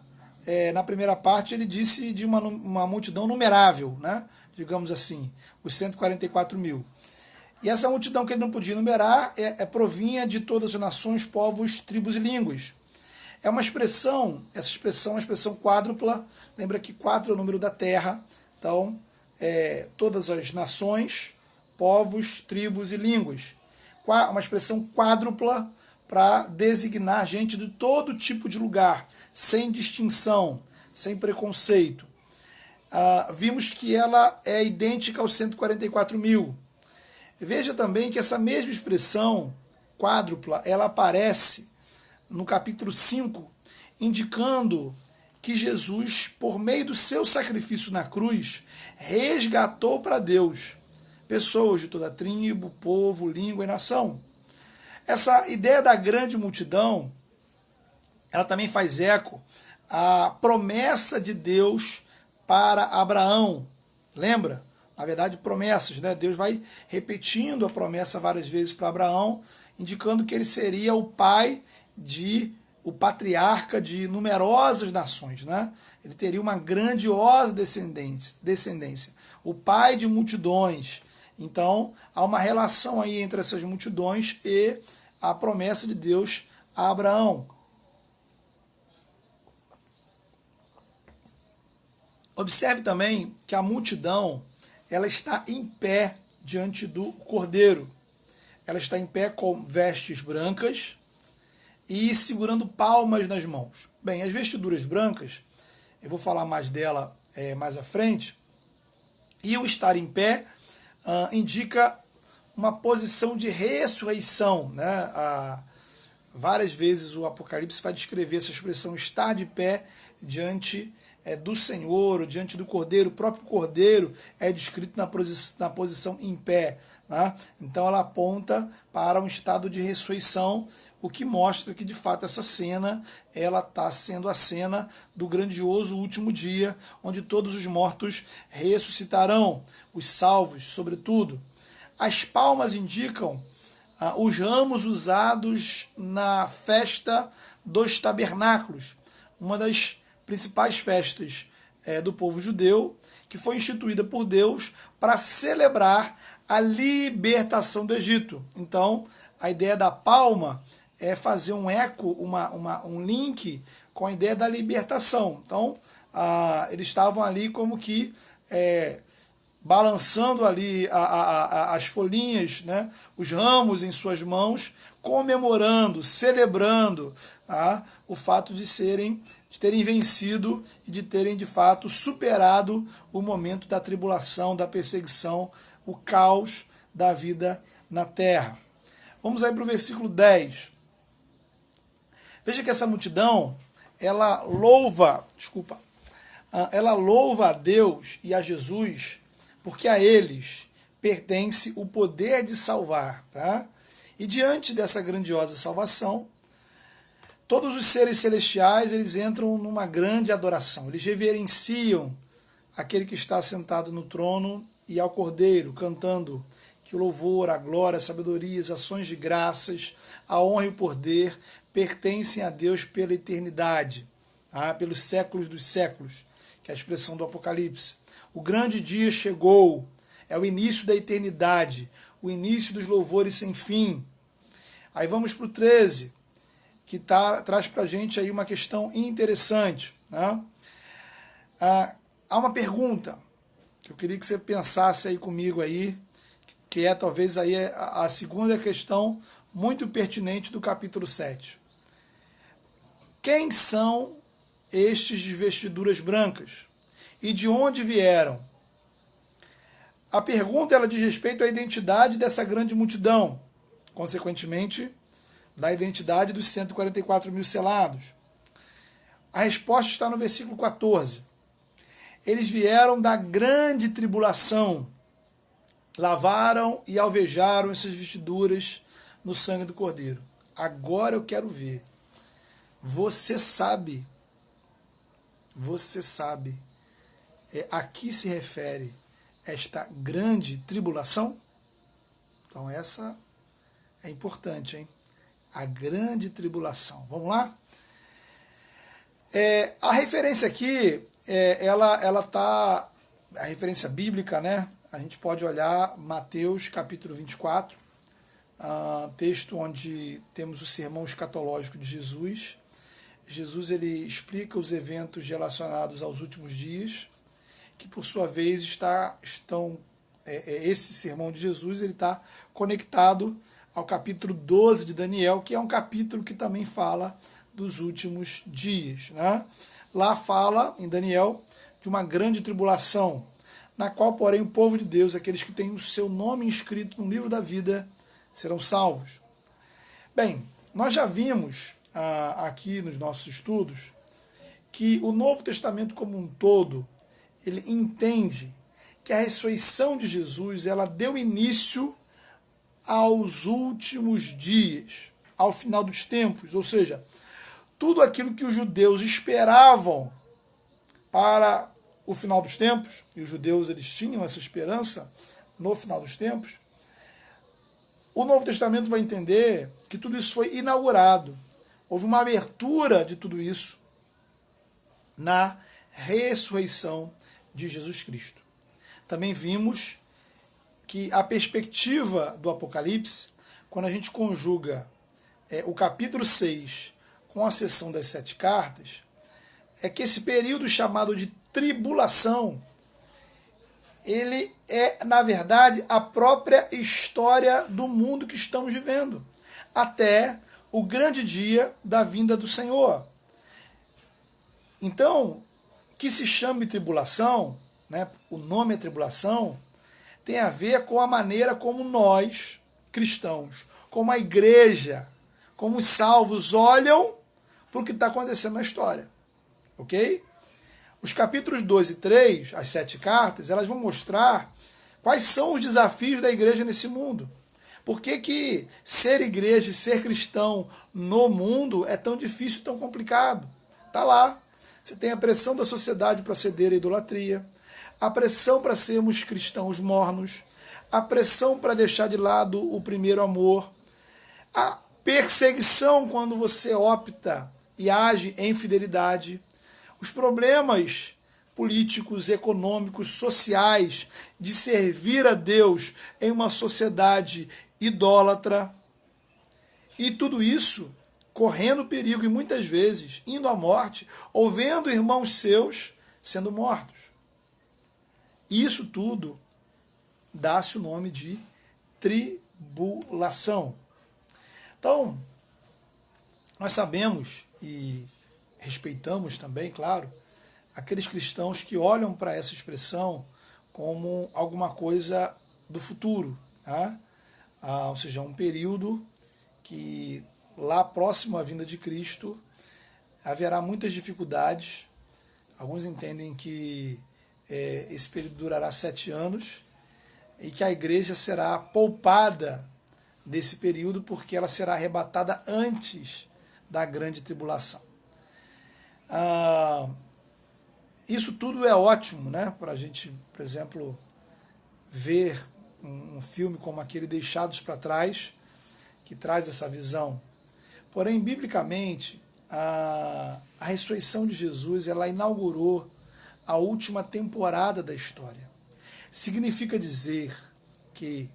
Speaker 1: na primeira parte, ele disse de uma multidão numerável, né? Digamos assim, os 144 mil. E essa multidão que ele não podia enumerar provinha de todas as nações, povos, tribos e línguas. É uma expressão, essa expressão é uma expressão quádrupla, lembra que 4 é o número da terra, então todas as nações, povos, tribos e línguas. uma expressão quádrupla para designar gente de todo tipo de lugar, sem distinção, sem preconceito. Vimos que ela é idêntica aos 144 mil. Veja também que essa mesma expressão quádrupla, ela aparece no capítulo 5, indicando que Jesus, por meio do seu sacrifício na cruz, resgatou para Deus pessoas de toda tribo, povo, língua e nação. Essa ideia da grande multidão, ela também faz eco à promessa de Deus para Abraão. Lembra? Na verdade, promessas, né? Deus vai repetindo a promessa várias vezes para Abraão, indicando que ele seria o pai o patriarca de numerosas nações, né? Ele teria uma grandiosa descendência, o pai de multidões. Então, há uma relação aí entre essas multidões e a promessa de Deus a Abraão. Observe também que a multidão, ela está em pé diante do Cordeiro. Ela está em pé com vestes brancas e segurando palmas nas mãos. Bem, as vestiduras brancas, eu vou falar mais dela mais à frente, e o estar em pé indica uma posição de ressurreição, né? Várias vezes o Apocalipse vai descrever essa expressão estar de pé diante do Senhor, ou diante do Cordeiro. O próprio Cordeiro é descrito na posição em pé, né? Então ela aponta para um estado de ressurreição, o que mostra que de fato essa cena ela está sendo a cena do grandioso último dia, onde todos os mortos ressuscitarão, os salvos sobretudo. As palmas indicam os ramos usados na festa dos tabernáculos, uma das principais festas do povo judeu, que foi instituída por Deus para celebrar a libertação do Egito. Então, a ideia da palma é fazer um eco, um link com a ideia da libertação. Então, eles estavam ali como que balançando ali as folhinhas, né, os ramos em suas mãos, comemorando, celebrando o fato de terem vencido e de terem de fato superado o momento da tribulação, da perseguição, o caos da vida na terra. Vamos aí para o versículo 10. Veja que essa multidão, ela louva a Deus e a Jesus, porque a eles pertence o poder de salvar. Tá? E diante dessa grandiosa salvação, todos os seres celestiais, eles entram numa grande adoração. Eles reverenciam aquele que está sentado no trono e ao Cordeiro, cantando que o louvor, a glória, a sabedoria, as ações de graças, a honra e o poder pertencem a Deus pela eternidade, pelos séculos dos séculos, que é a expressão do Apocalipse. O grande dia chegou, é o início da eternidade, o início dos louvores sem fim. Aí vamos para o 13, que traz para a gente aí uma questão interessante. Né? Há uma pergunta que eu queria que você pensasse aí comigo aí, que é talvez aí a segunda questão muito pertinente do capítulo 7. Quem são estes de vestiduras brancas? E de onde vieram? A pergunta ela diz respeito à identidade dessa grande multidão, consequentemente, da identidade dos 144 mil selados. A resposta está no versículo 14. Eles vieram da grande tribulação, lavaram e alvejaram essas vestiduras no sangue do Cordeiro. Agora eu quero ver. Você sabe, a que se refere esta grande tribulação? Então essa é importante, hein? A grande tribulação. Vamos lá? A referência aqui, ela tá, a referência bíblica, né? A gente pode olhar Mateus capítulo 24, texto onde temos o sermão escatológico de Jesus. Jesus ele explica os eventos relacionados aos últimos dias, que por sua vez esse sermão de Jesus ele está conectado ao capítulo 12 de Daniel, que é um capítulo que também fala dos últimos dias, né? Lá fala, em Daniel, de uma grande tribulação, na qual, porém, o povo de Deus, aqueles que têm o seu nome inscrito no livro da vida, serão salvos. Bem, nós já vimos aqui nos nossos estudos que o Novo Testamento como um todo, ele entende que a ressurreição de Jesus, ela deu início aos últimos dias, ao final dos tempos, ou seja, tudo aquilo que os judeus esperavam para o final dos tempos, e os judeus eles tinham essa esperança no final dos tempos, o Novo Testamento vai entender que tudo isso foi inaugurado. Houve uma abertura de tudo isso na ressurreição de Jesus Cristo. Também vimos que a perspectiva do Apocalipse, quando a gente conjuga o capítulo 6 com a sessão das 7 cartas, é que esse período chamado de tribulação, ele é, na verdade, a própria história do mundo que estamos vivendo, até o grande dia da vinda do Senhor. Então, que se chame tribulação, né, o nome é tribulação, tem a ver com a maneira como nós, cristãos, como a igreja, como os salvos olham para o que está acontecendo na história. Ok? Os capítulos 2 e 3, as 7 cartas, elas vão mostrar quais são os desafios da igreja nesse mundo. Por que ser igreja e ser cristão no mundo é tão difícil, tão complicado? Está lá. Você tem a pressão da sociedade para ceder à idolatria, a pressão para sermos cristãos mornos, a pressão para deixar de lado o primeiro amor, a perseguição quando você opta e age em fidelidade, os problemas políticos, econômicos, sociais de servir a Deus em uma sociedade idólatra, e tudo isso correndo perigo e muitas vezes indo à morte, ou vendo irmãos seus sendo mortos. Isso tudo dá-se o nome de tribulação. Então, nós sabemos e respeitamos também, claro, aqueles cristãos que olham para essa expressão como alguma coisa do futuro, tá? Ou seja, um período que lá próximo à vinda de Cristo haverá muitas dificuldades. Alguns entendem que esse período durará 7 anos e que a igreja será poupada desse período porque ela será arrebatada antes da grande tribulação. Isso tudo é ótimo, né, para a gente, por exemplo, ver um filme como aquele Deixados para Trás, que traz essa visão. Porém, biblicamente, a ressurreição de Jesus, ela inaugurou a última temporada da história. Significa dizer que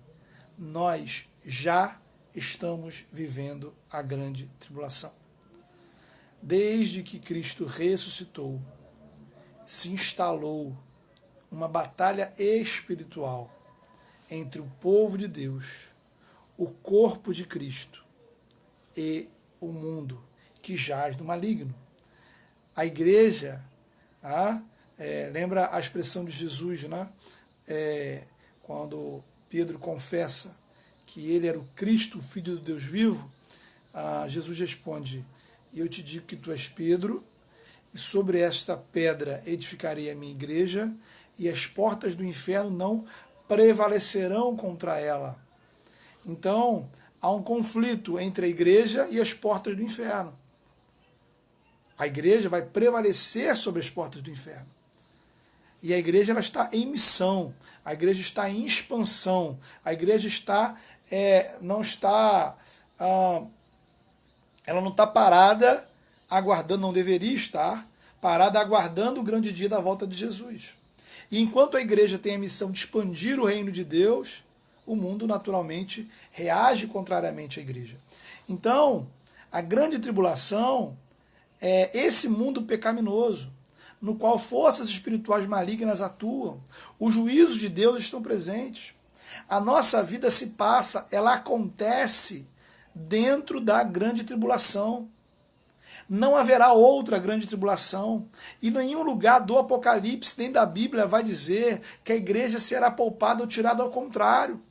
Speaker 1: nós já estamos vivendo a grande tribulação. Desde que Cristo ressuscitou, se instalou uma batalha espiritual entre o povo de Deus, o corpo de Cristo e o mundo que jaz no maligno. A igreja, lembra a expressão de Jesus, né? Quando Pedro confessa que ele era o Cristo, o Filho do Deus vivo, Jesus responde: eu te digo que tu és Pedro, e sobre esta pedra edificarei a minha igreja, e as portas do inferno não prevalecerão contra ela. Então, há um conflito entre a igreja e as portas do inferno. A igreja vai prevalecer sobre as portas do inferno. E a igreja ela está em missão, a igreja está em expansão, a igreja ela não está parada aguardando, não deveria estar parada aguardando o grande dia da volta de Jesus. E enquanto a igreja tem a missão de expandir o reino de Deus, o mundo naturalmente reage contrariamente à igreja. Então, a grande tribulação é esse mundo pecaminoso, no qual forças espirituais malignas atuam. Os juízos de Deus estão presentes. A nossa vida se passa, ela acontece dentro da grande tribulação. Não haverá outra grande tribulação. E nenhum lugar do Apocalipse nem da Bíblia vai dizer que a igreja será poupada ou tirada ao contrário.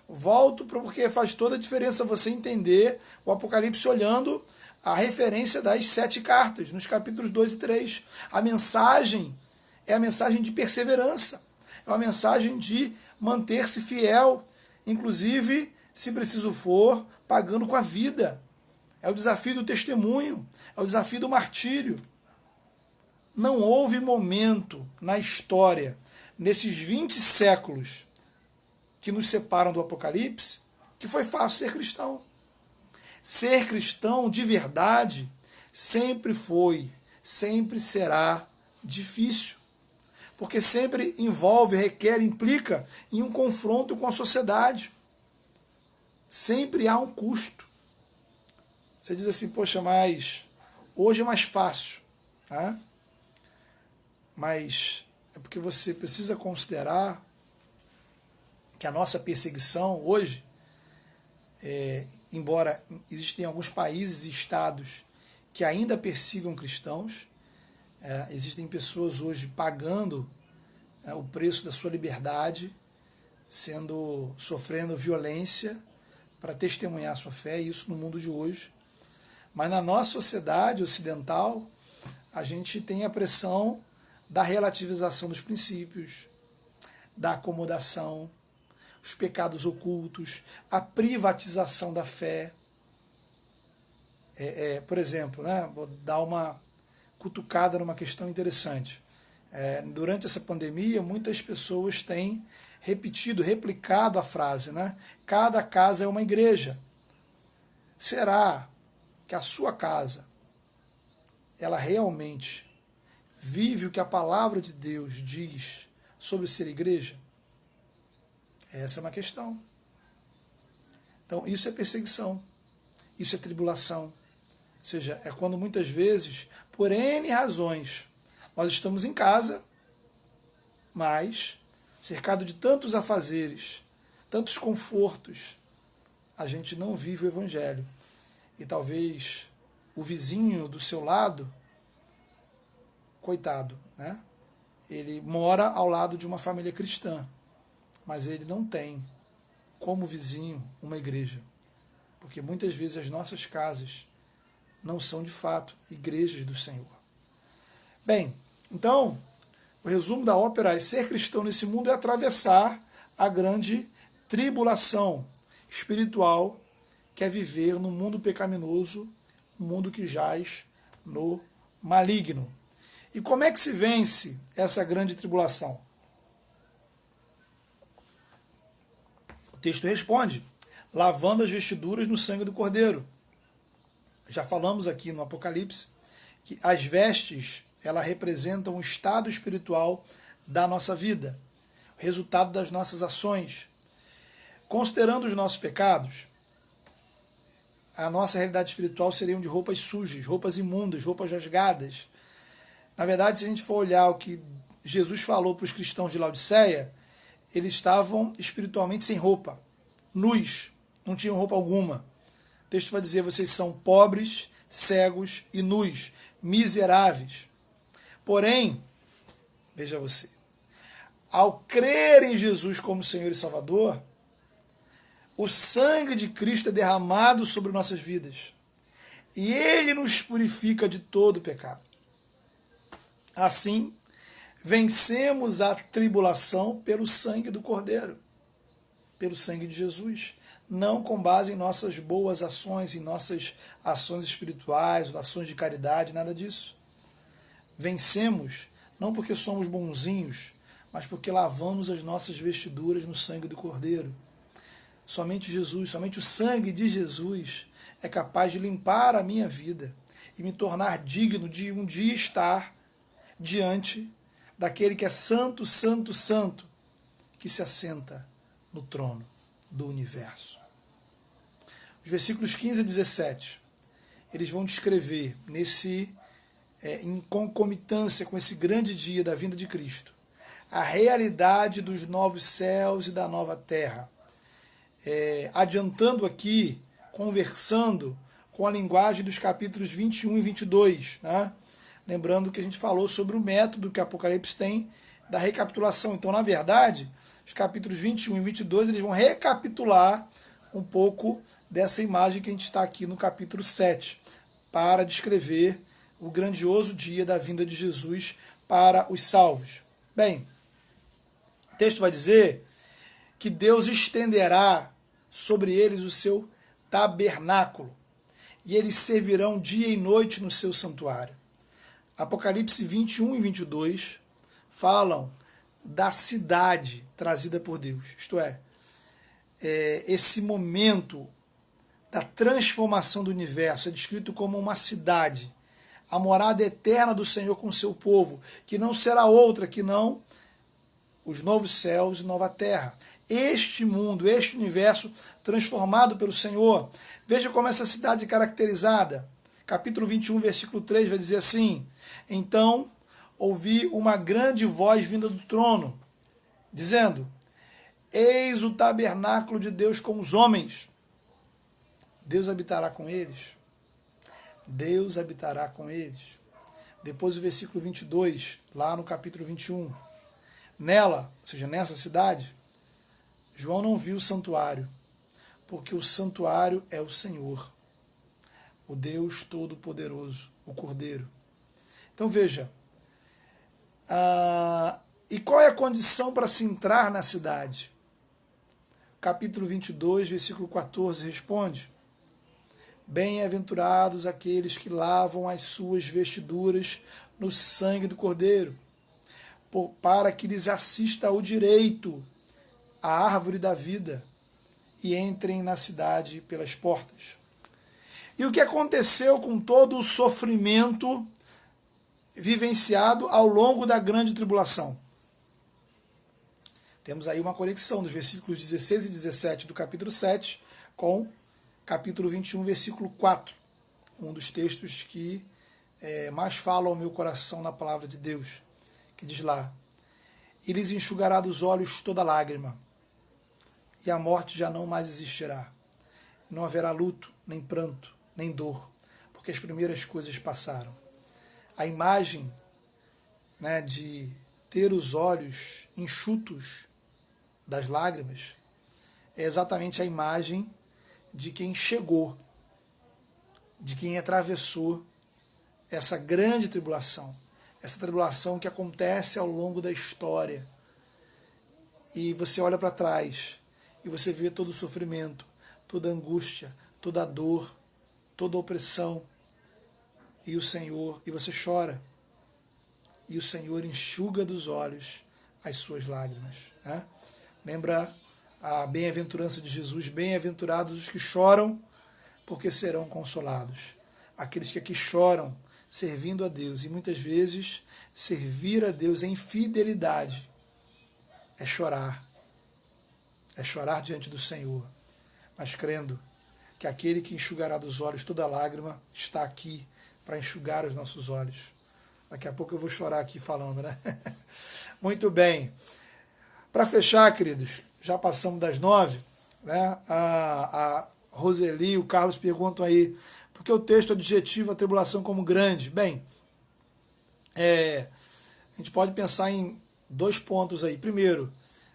Speaker 1: Volto porque faz toda a diferença você entender o Apocalipse olhando a referência das 7 cartas, nos capítulos 2 e 3. A mensagem é a mensagem de perseverança. É uma mensagem de manter-se fiel, inclusive, se preciso for, pagando com a vida. É o desafio do testemunho, é o desafio do martírio. Não houve momento na história, nesses 20 séculos que nos separam do Apocalipse, que foi fácil ser cristão. Ser cristão de verdade sempre foi, sempre será difícil. Porque sempre envolve, requer, implica em um confronto com a sociedade. Sempre há um custo. Você diz assim, poxa, mas hoje é mais fácil. Tá? Mas é porque você precisa considerar que a nossa perseguição hoje, embora existem alguns países e estados que ainda persigam cristãos, existem pessoas hoje pagando o preço da sua liberdade, sofrendo violência para testemunhar a sua fé, isso no mundo de hoje. Mas na nossa sociedade ocidental, a gente tem a pressão da relativização dos princípios, da acomodação, os pecados ocultos, a privatização da fé. Por exemplo, vou dar uma cutucada numa questão interessante. Durante essa pandemia, muitas pessoas têm replicado a frase, cada casa é uma igreja. Será que a sua casa, ela realmente vive o que a palavra de Deus diz sobre ser igreja? Essa é uma questão. Então, isso é perseguição, isso é tribulação. Ou seja, é quando muitas vezes, por N razões, nós estamos em casa, mas cercado de tantos afazeres, tantos confortos, a gente não vive o Evangelho. E talvez o vizinho do seu lado, coitado, ele mora ao lado de uma família cristã, mas ele não tem como vizinho uma igreja. Porque muitas vezes as nossas casas não são de fato igrejas do Senhor. Bem, então, o resumo da ópera é: ser cristão nesse mundo é atravessar a grande tribulação espiritual, que é viver num mundo pecaminoso, um mundo que jaz no maligno. E como é que se vence essa grande tribulação? O texto responde: lavando as vestiduras no sangue do Cordeiro. Já falamos aqui no Apocalipse que as vestes, ela representam o estado espiritual da nossa vida, o resultado das nossas ações. Considerando os nossos pecados, a nossa realidade espiritual seriam de roupas sujas, roupas imundas, roupas rasgadas. Na verdade, se a gente for olhar o que Jesus falou para os cristãos de Laodiceia, eles estavam espiritualmente sem roupa, nus, não tinham roupa alguma. O texto vai dizer: vocês são pobres, cegos e nus, miseráveis. Porém, veja você, ao crer em Jesus como Senhor e Salvador, o sangue de Cristo é derramado sobre nossas vidas. E Ele nos purifica de todo pecado. Assim, vencemos a tribulação pelo sangue do Cordeiro, pelo sangue de Jesus. Não com base em nossas boas ações, em nossas ações espirituais, ações de caridade, nada disso. Vencemos não porque somos bonzinhos, mas porque lavamos as nossas vestiduras no sangue do Cordeiro. Somente Jesus, somente o sangue de Jesus é capaz de limpar a minha vida e me tornar digno de um dia estar diante daquele que é santo, santo, santo, que se assenta no trono do universo. Os versículos 15 a 17, eles vão descrever em concomitância com esse grande dia da vinda de Cristo, a realidade dos novos céus e da nova terra, adiantando aqui, conversando com a linguagem dos capítulos 21 e 22, né? Lembrando que a gente falou sobre o método que Apocalipse tem da recapitulação. Então, na verdade, os capítulos 21 e 22 eles vão recapitular um pouco dessa imagem que a gente está aqui no capítulo 7, para descrever o grandioso dia da vinda de Jesus para os salvos. Bem, o texto vai dizer que Deus estenderá sobre eles o seu tabernáculo, e eles servirão dia e noite no seu santuário. Apocalipse 21 e 22 falam da cidade trazida por Deus, isto é, esse momento da transformação do universo é descrito como uma cidade, a morada eterna do Senhor com o seu povo, que não será outra que não os novos céus e nova terra. Este mundo, este universo transformado pelo Senhor. Veja como essa cidade é caracterizada. Capítulo 21, versículo 3 vai dizer assim: então ouvi uma grande voz vinda do trono, dizendo: eis o tabernáculo de Deus com os homens. Deus habitará com eles. Deus habitará com eles. Depois o versículo 22, lá no capítulo 21. Nela, ou seja, nessa cidade, João não viu o santuário, porque o santuário é o Senhor, o Deus Todo-Poderoso, o Cordeiro. Então veja, e qual é a condição para se entrar na cidade? Capítulo 22, versículo 14 responde: bem-aventurados aqueles que lavam as suas vestiduras no sangue do Cordeiro, para que lhes assista o direito à árvore da vida e entrem na cidade pelas portas. E o que aconteceu com todo o sofrimento vivenciado ao longo da grande tribulação? Temos aí uma conexão dos versículos 16 e 17 do capítulo 7 com capítulo 21, versículo 4, um dos textos que mais falam ao meu coração na palavra de Deus, que diz lá: e lhes enxugará dos olhos toda lágrima, e a morte já não mais existirá. Não haverá luto, nem pranto, nem dor, porque as primeiras coisas passaram. A imagem, né, de ter os olhos enxutos das lágrimas é exatamente a imagem de quem chegou, de quem atravessou essa grande tribulação, essa tribulação que acontece ao longo da história. E você olha para trás e você vê todo o sofrimento, toda a angústia, toda a dor, toda a opressão, e o Senhor, e você chora, e o Senhor enxuga dos olhos as suas lágrimas, né? Lembra a bem-aventurança de Jesus: bem-aventurados os que choram, porque serão consolados. Aqueles que aqui choram servindo a Deus, e muitas vezes servir a Deus em fidelidade é chorar diante do Senhor, mas crendo que aquele que enxugará dos olhos toda lágrima está aqui para enxugar os nossos olhos. Daqui a pouco eu vou chorar aqui falando, né? Muito bem. Para fechar, queridos, já passamos das 9, né? A Roseli e o Carlos perguntam aí por que o texto adjetiva a tribulação como grande. Bem, a gente pode pensar em 2 pontos aí. Primeiro,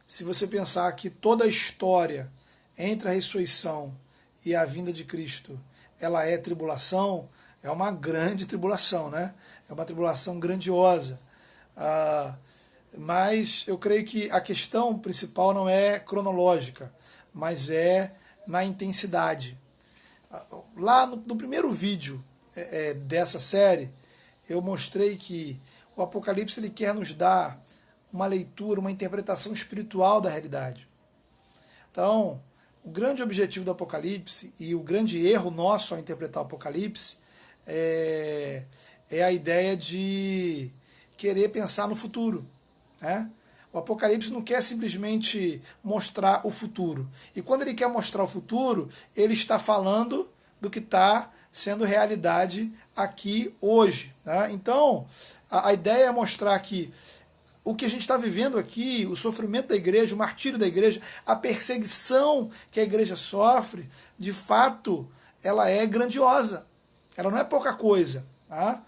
Speaker 1: se você pensar que toda a história entre a ressurreição e a vinda de Cristo, ela é tribulação, é uma grande tribulação, né? É uma tribulação grandiosa. Mas eu creio que a questão principal não é cronológica, mas é na intensidade. Lá no primeiro vídeo dessa série, eu mostrei que o Apocalipse ele quer nos dar uma leitura, uma interpretação espiritual da realidade. Então, o grande objetivo do Apocalipse e o grande erro nosso ao interpretar o Apocalipse é a ideia de querer pensar no futuro, né? O Apocalipse não quer simplesmente mostrar o futuro. E quando ele quer mostrar o futuro, ele está falando do que está sendo realidade aqui hoje, né? Então, a ideia é mostrar que o que a gente está vivendo aqui, o sofrimento da igreja, o martírio da igreja, a perseguição que a igreja sofre, de fato, ela é grandiosa. Ela não é pouca coisa. Tá?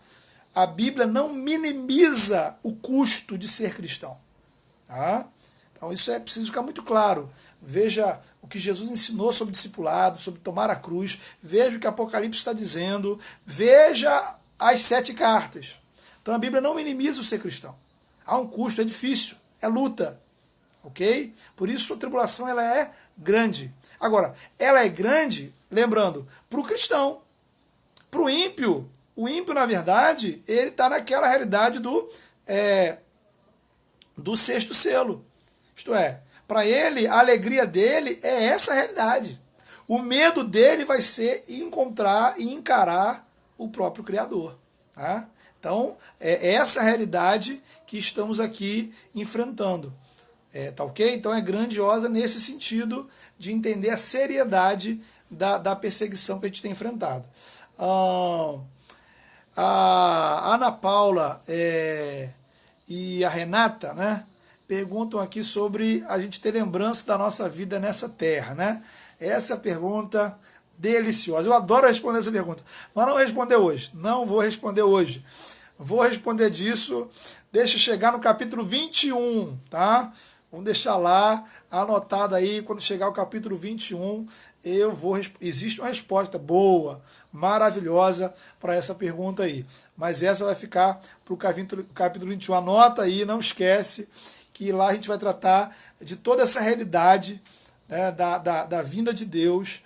Speaker 1: A Bíblia não minimiza o custo de ser cristão. Tá? Então isso é preciso ficar muito claro. Veja o que Jesus ensinou sobre discipulado, sobre tomar a cruz. Veja o que Apocalipse está dizendo. Veja as 7 cartas. Então a Bíblia não minimiza o ser cristão. Há um custo, é difícil, é luta. Ok? Por isso a tribulação ela é grande. Agora, ela é grande, lembrando, para o cristão. Para o ímpio, na verdade, ele está naquela realidade do 6º selo. Isto é, para ele, a alegria dele é essa realidade. O medo dele vai ser encontrar e encarar o próprio Criador. Tá? Então, é essa realidade que estamos aqui enfrentando. Tá ok? Então é grandiosa nesse sentido de entender a seriedade da perseguição que a gente tem enfrentado. A Ana Paula e a Renata, né, perguntam aqui sobre a gente ter lembrança da nossa vida nessa terra. Né? Essa é a pergunta deliciosa. Eu adoro responder essa pergunta, mas não vou responder hoje. Não vou responder hoje. Vou responder disso, deixa chegar no capítulo 21, tá? Vamos deixar lá, anotado aí, quando chegar o capítulo 21, existe uma resposta boa, maravilhosa para essa pergunta aí. Mas essa vai ficar para o capítulo 21. Anota aí, não esquece, que lá a gente vai tratar de toda essa realidade, né, da vinda de Deus,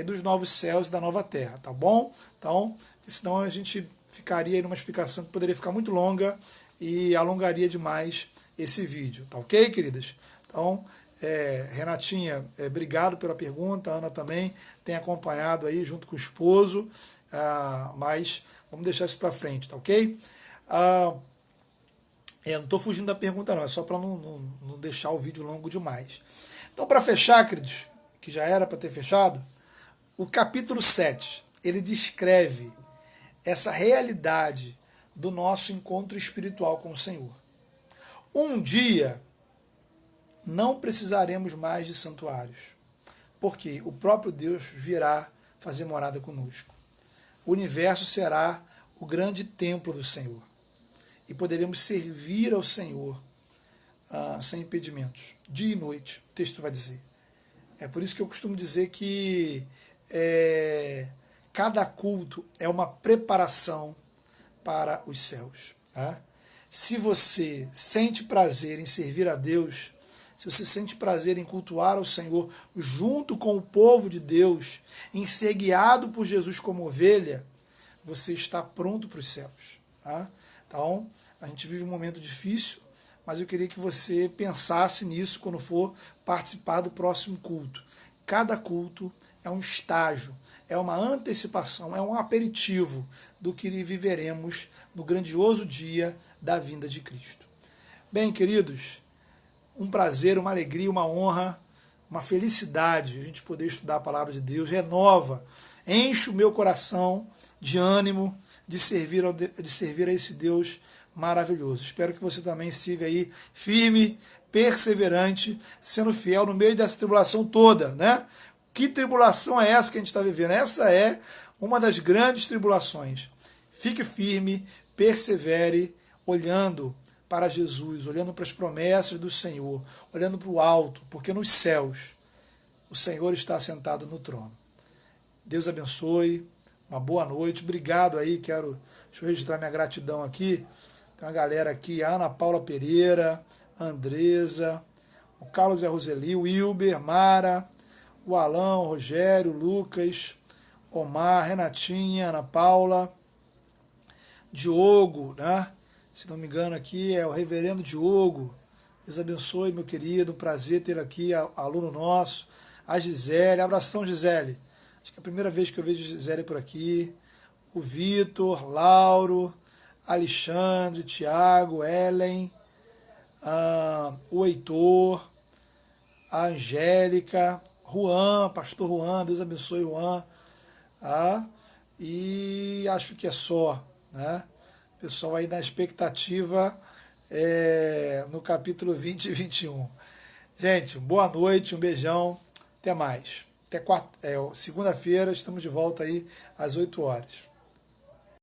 Speaker 1: dos novos céus e da nova terra, tá bom? Então, senão a gente ficaria aí numa explicação que poderia ficar muito longa e alongaria demais esse vídeo, tá ok, queridas? Então, Renatinha, obrigado pela pergunta, a Ana também tem acompanhado aí junto com o esposo, mas vamos deixar isso para frente, tá ok? Não estou fugindo da pergunta não, é só para não deixar o vídeo longo demais. Então, para fechar, queridos, que já era para ter fechado, o capítulo 7, ele descreve essa realidade do nosso encontro espiritual com o Senhor. Um dia não precisaremos mais de santuários, porque o próprio Deus virá fazer morada conosco. O universo será o grande templo do Senhor e poderemos servir ao Senhor sem impedimentos, dia e noite, o texto vai dizer. É por isso que eu costumo dizer que cada culto é uma preparação para os céus. Tá? Se você sente prazer em servir a Deus, se você sente prazer em cultuar ao Senhor junto com o povo de Deus, em ser guiado por Jesus como ovelha, você está pronto para os céus. Tá? Então, a gente vive um momento difícil, mas eu queria que você pensasse nisso quando for participar do próximo culto. Cada culto é um estágio, é uma antecipação, é um aperitivo do que viveremos no grandioso dia da vinda de Cristo. Bem, queridos, um prazer, uma alegria, uma honra, uma felicidade a gente poder estudar a palavra de Deus, renova, enche o meu coração de ânimo de servir a esse Deus maravilhoso. Espero que você também siga aí firme, perseverante, sendo fiel no meio dessa tribulação toda, né? Que tribulação é essa que a gente está vivendo? Essa é uma das grandes tribulações. Fique firme, persevere, olhando para Jesus, olhando para as promessas do Senhor, olhando para o alto, porque nos céus o Senhor está sentado no trono. Deus abençoe, uma boa noite, obrigado aí, deixa eu registrar minha gratidão aqui, tem uma galera aqui, a Ana Paula Pereira, a Andresa, o Carlos e a Roseli, o Wilber, Mara, o Alão, o Rogério, o Lucas, Omar, Renatinha, Ana Paula, Diogo, né? Se não me engano aqui é o reverendo Diogo. Deus abençoe, meu querido, um prazer ter aqui aluno nosso, a Gisele, abração Gisele, acho que é a primeira vez que eu vejo Gisele por aqui, o Vitor, Lauro, Alexandre, Tiago, Ellen, o Heitor, a Angélica, Juan, pastor Juan, Deus abençoe Juan, e acho que é só, né? Pessoal aí na expectativa no capítulo 20 e 21. Gente, boa noite, um beijão, até mais. Até segunda-feira, estamos de volta aí às 8 horas.